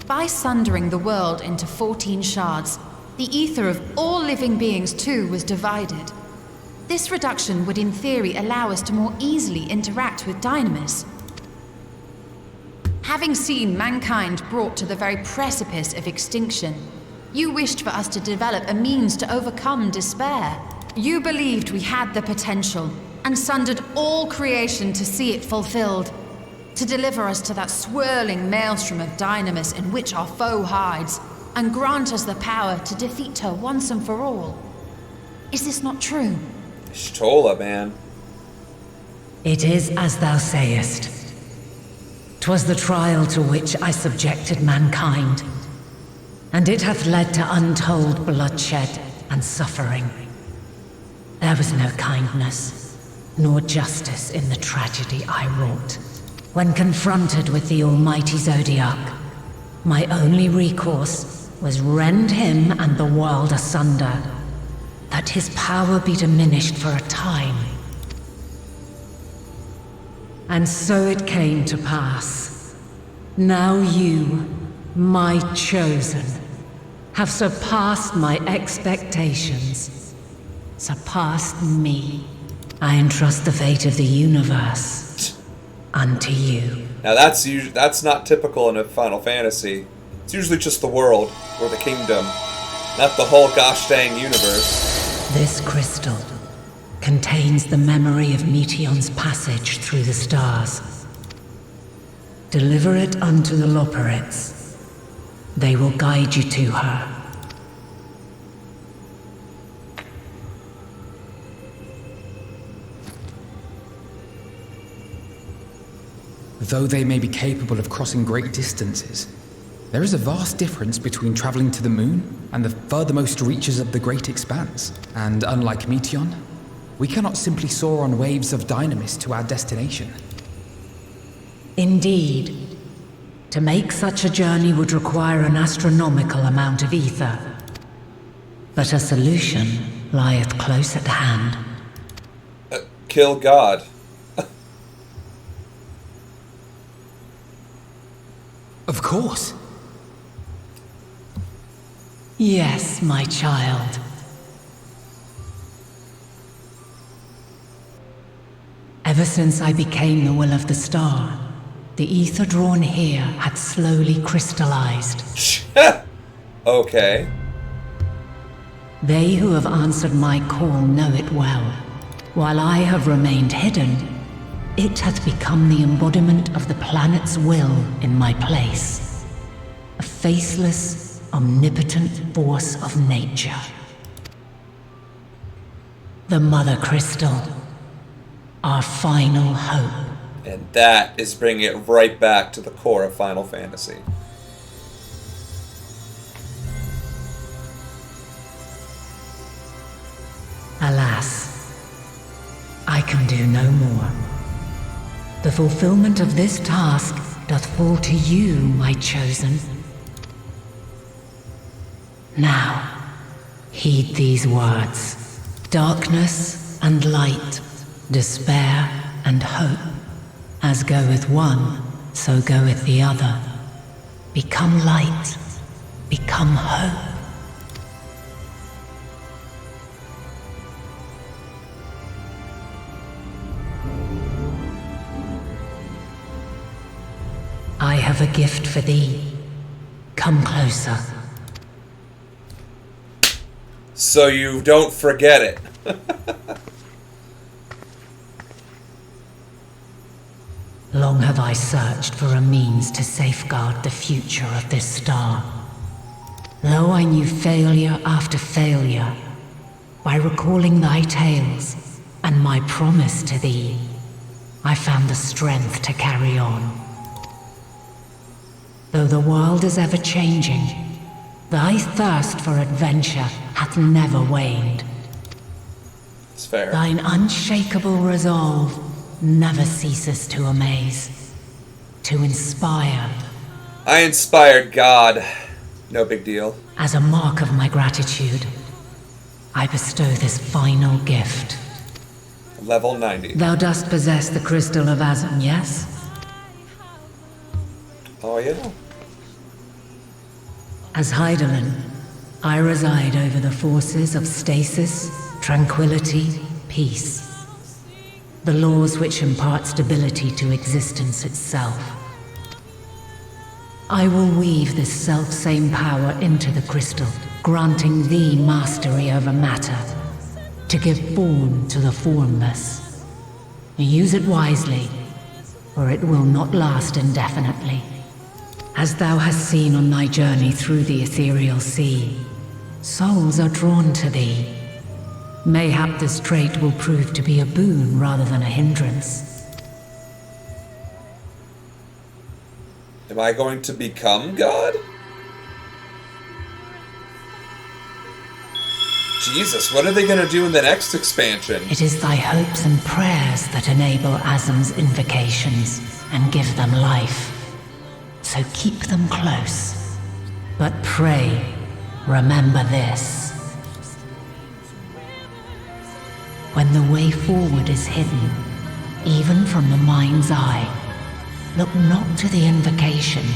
By sundering the world into 14 shards, the ether of all living beings too was divided. This reduction would in theory allow us to more easily interact with Dynamis. Having seen mankind brought to the very precipice of extinction, you wished for us to develop a means to overcome despair. You believed we had the potential, and sundered all creation to see it fulfilled. To deliver us to that swirling maelstrom of Dynamis in which our foe hides, and grant us the power to defeat her once and for all. Is this not true? Shtola, man. It is as thou sayest. 'Twas the trial to which I subjected mankind, and it hath led to untold bloodshed and suffering. There was no kindness, nor justice in the tragedy I wrought. When confronted with the almighty Zodiac, my only recourse was rend him and the world asunder, that his power be diminished for a time. And so it came to pass. Now you, my chosen, have surpassed my expectations. Surpassed me. I entrust the fate of the universe unto you. Now that's not typical in a Final Fantasy. It's usually just the world, or the kingdom, not the whole gosh dang universe. This crystal contains the memory of Meteion's passage through the stars. Deliver it unto the Loporrits. They will guide you to her. Though they may be capable of crossing great distances, there is a vast difference between traveling to the moon and the furthermost reaches of the great expanse. And unlike Meteion, we cannot simply soar on waves of Dynamis to our destination. Indeed. To make such a journey would require an astronomical amount of ether. But a solution lieth close at hand. Kill God. Of course. Yes, my child. Ever since I became the will of the star, the ether drawn here had slowly crystallized. Okay. They who have answered my call know it well. While I have remained hidden, it hath become the embodiment of the planet's will in my place. A faceless, omnipotent force of nature. The Mother Crystal. Our final hope. And that is bringing it right back to the core of Final Fantasy. can do no more. The fulfillment of this task doth fall to you, my chosen. Now, heed these words. Darkness and light, despair and hope. As goeth one, so goeth the other. Become light, become hope. I have a gift for thee. Come closer. So you don't forget it. Long have I searched for a means to safeguard the future of this star. Though I knew failure after failure, by recalling thy tales and my promise to thee, I found the strength to carry on. Though the world is ever changing, thy thirst for adventure hath never waned. It's fair. Thine unshakable resolve never ceases to amaze, to inspire. I inspired God. No big deal. As a mark of my gratitude, I bestow this final gift. Level 90. Thou dost possess the crystal of Azum, yes? Oh, yeah. As Heidelin, I reside over the forces of stasis, tranquility, peace. The laws which impart stability to existence itself. I will weave this self-same power into the crystal, granting thee mastery over matter, to give form to the formless. Use it wisely, or it will not last indefinitely. As thou hast seen on thy journey through the ethereal sea, souls are drawn to thee. Mayhap this trait will prove to be a boon rather than a hindrance. Am I going to become God? Jesus, what are they going to do in the next expansion? It is thy hopes and prayers that enable Azum's invocations and give them life. So keep them close. But pray, remember this. When the way forward is hidden, even from the mind's eye, look not to the invocation,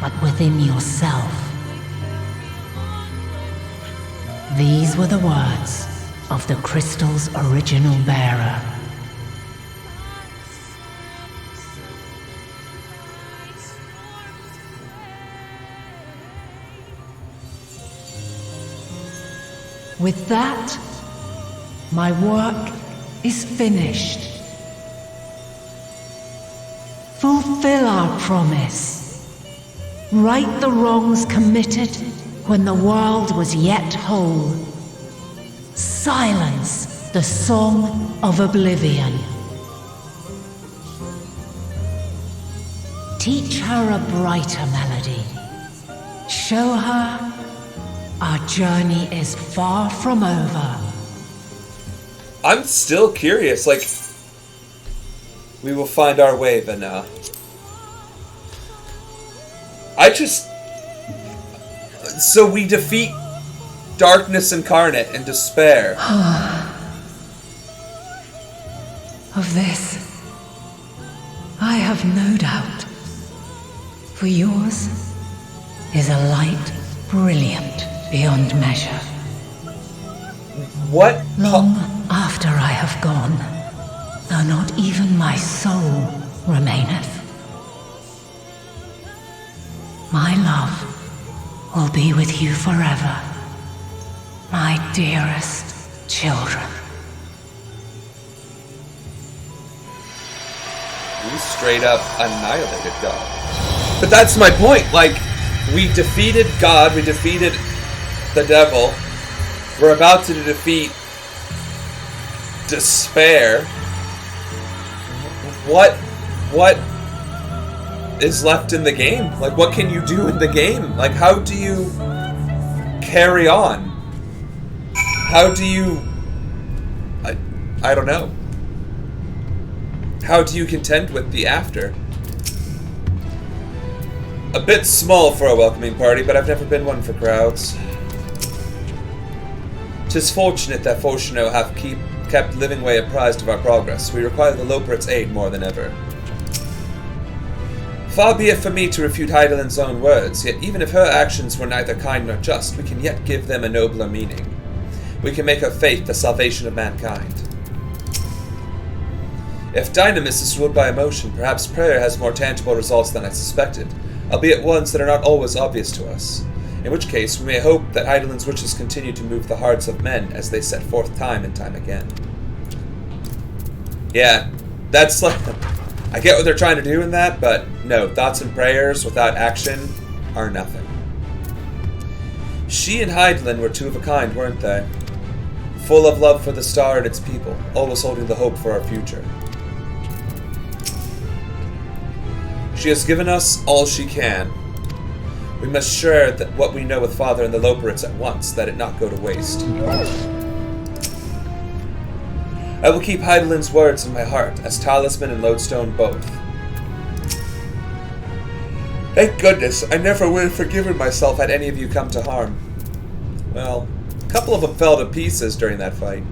but within yourself. These were the words of the crystal's original bearer. With that, my work is finished. Fulfill our promise. Right the wrongs committed when the world was yet whole. Silence the song of oblivion. Teach her a brighter melody. Show her our journey is far from over. I'm still curious, like, we will find our way, Vena. So we defeat darkness incarnate and despair. Of this, I have no doubt. For yours is a light brilliant beyond measure. What? Long after I have gone, though not even my soul remaineth, my love will be with you forever, my dearest children. We straight up annihilated God. But that's my point, like, we defeated God, we defeated the devil, we're about to defeat despair. What is left in the game? Like, what can you do in the game? Like, how do you carry on? How do you... I don't know. How do you contend with the after? A bit small for a welcoming party, but I've never been one for crowds. 'Tis fortunate that Fortuno hath kept living way apprised of our progress. We require the Loperits' aid more than ever. Far be it for me to refute Heidelin's own words, yet even if her actions were neither kind nor just, we can yet give them a nobler meaning. We can make her faith the salvation of mankind. If Dynamis is ruled by emotion, perhaps prayer has more tangible results than I suspected, albeit ones that are not always obvious to us. In which case, we may hope that Heidelin's wishes continue to move the hearts of men as they set forth time and time again. Yeah, that's like... I get what they're trying to do in that, but no, thoughts and prayers without action are nothing. She and Heidelin were two of a kind, weren't they? Full of love for the star and its people, always holding the hope for our future. She has given us all she can. We must share that what we know with Father and the Loperits at once, that it not go to waste. I will keep Heidelin's words in my heart, as Talisman and Lodestone both. Thank goodness, I never would have forgiven myself had any of you come to harm. Well, a couple of them fell to pieces during that fight.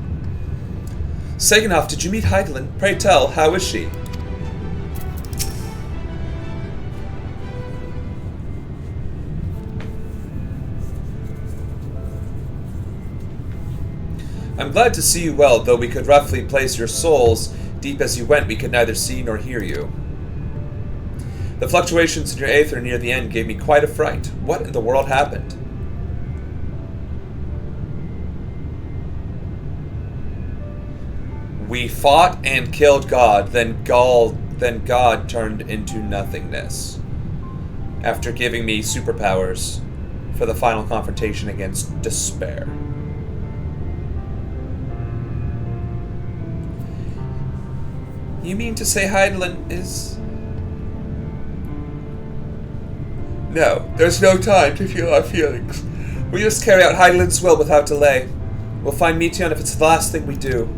Saganov, did you meet Heidelin? Pray tell, how is she? I'm glad to see you well, though we could roughly place your souls deep as you went, we could neither see nor hear you. The fluctuations in your aether near the end gave me quite a fright. What in the world happened? We fought and killed God, then God turned into nothingness. After giving me superpowers for the final confrontation against despair. You mean to say Heidelin is... No, there's no time to feel our feelings. We just carry out Heidelin's will without delay. We'll find Meteon if it's the last thing we do.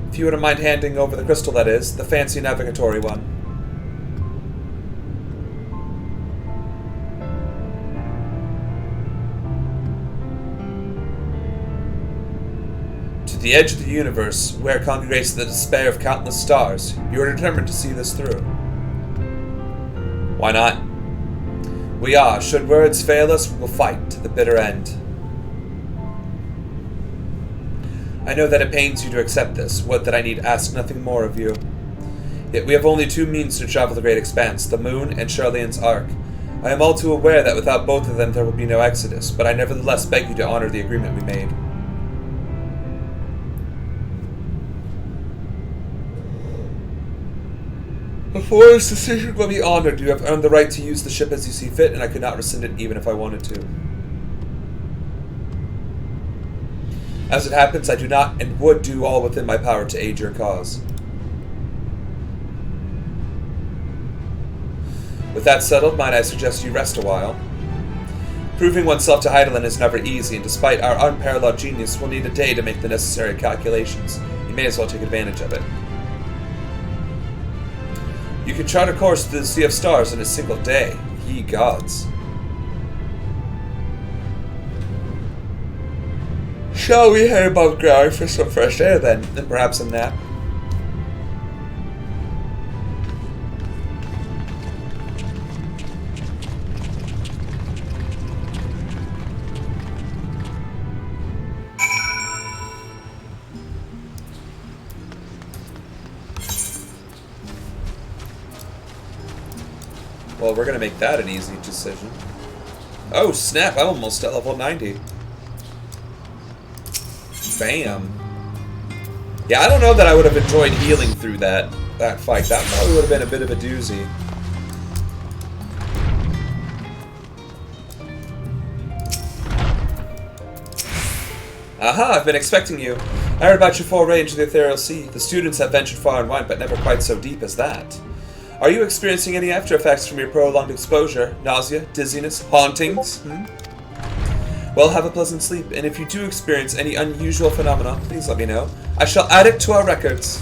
If you wouldn't mind handing over the crystal, that is, the fancy navigatory one. The edge of the universe, where congregates the despair of countless stars, you are determined to see this through. Why not? We are. Should words fail us, we will fight to the bitter end. I know that it pains you to accept this, would that I need ask nothing more of you. Yet we have only two means to travel the great expanse, the moon and Charlene's ark. I am all too aware that without both of them there will be no exodus, but I nevertheless beg you to honor the agreement we made. The Forest's decision will be honored. You have earned the right to use the ship as you see fit, and I could not rescind it even if I wanted to. As it happens, I do not and would do all within my power to aid your cause. With that settled, might I suggest you rest a while? Proving oneself to Heidelin is never easy, and despite our unparalleled genius, we'll need a day to make the necessary calculations. You may as well take advantage of it. You can chart a course through the Sea of Stars in a single day. Ye gods. Shall we head above ground for some fresh air then, and perhaps a nap? Well, we're going to make that an easy decision. Oh, snap. I'm almost at level 90. Bam. Yeah, I don't know that I would have enjoyed healing through that fight. That probably would have been a bit of a doozy. Aha, I've been expecting you. I heard about your foray into the Ethereal Sea. The students have ventured far and wide, but never quite so deep as that. Are you experiencing any after effects from your prolonged exposure? Nausea, dizziness, hauntings? Well, have a pleasant sleep, and if you do experience any unusual phenomena, please let me know. I shall add it to our records.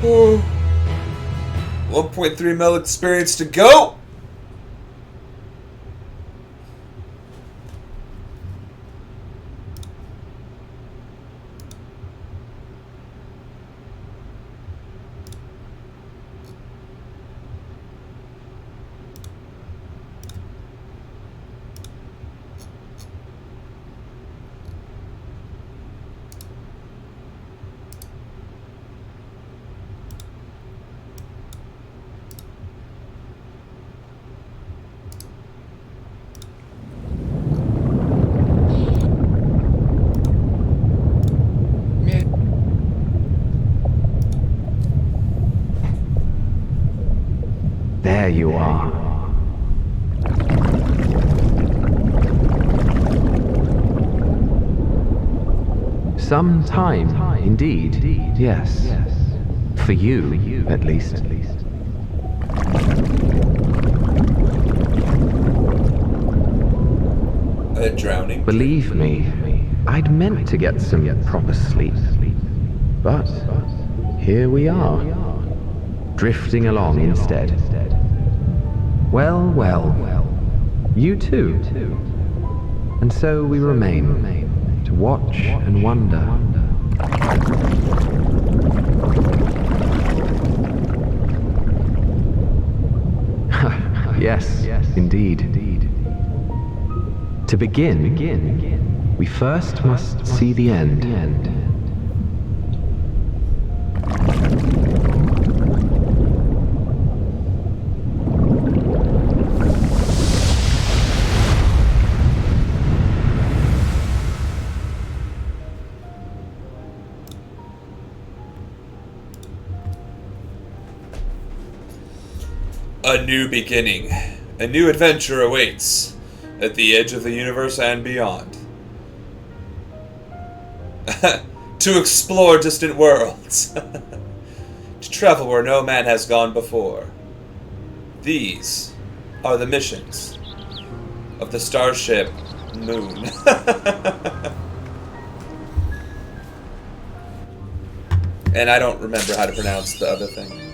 Oh. 1.3 mil experience to go! There you are. Some time, indeed. Yes. For you, at least. Drowning. Believe me, I'd meant to get some proper sleep. But here we are, drifting along instead. Well, you too. And so we remain, to watch and wonder. Yes, indeed. To begin, we first must see the end. A new beginning. A new adventure awaits at the edge of the universe and beyond. To explore distant worlds. To travel where no man has gone before. These are the missions of the starship Moon. And I don't remember how to pronounce the other thing.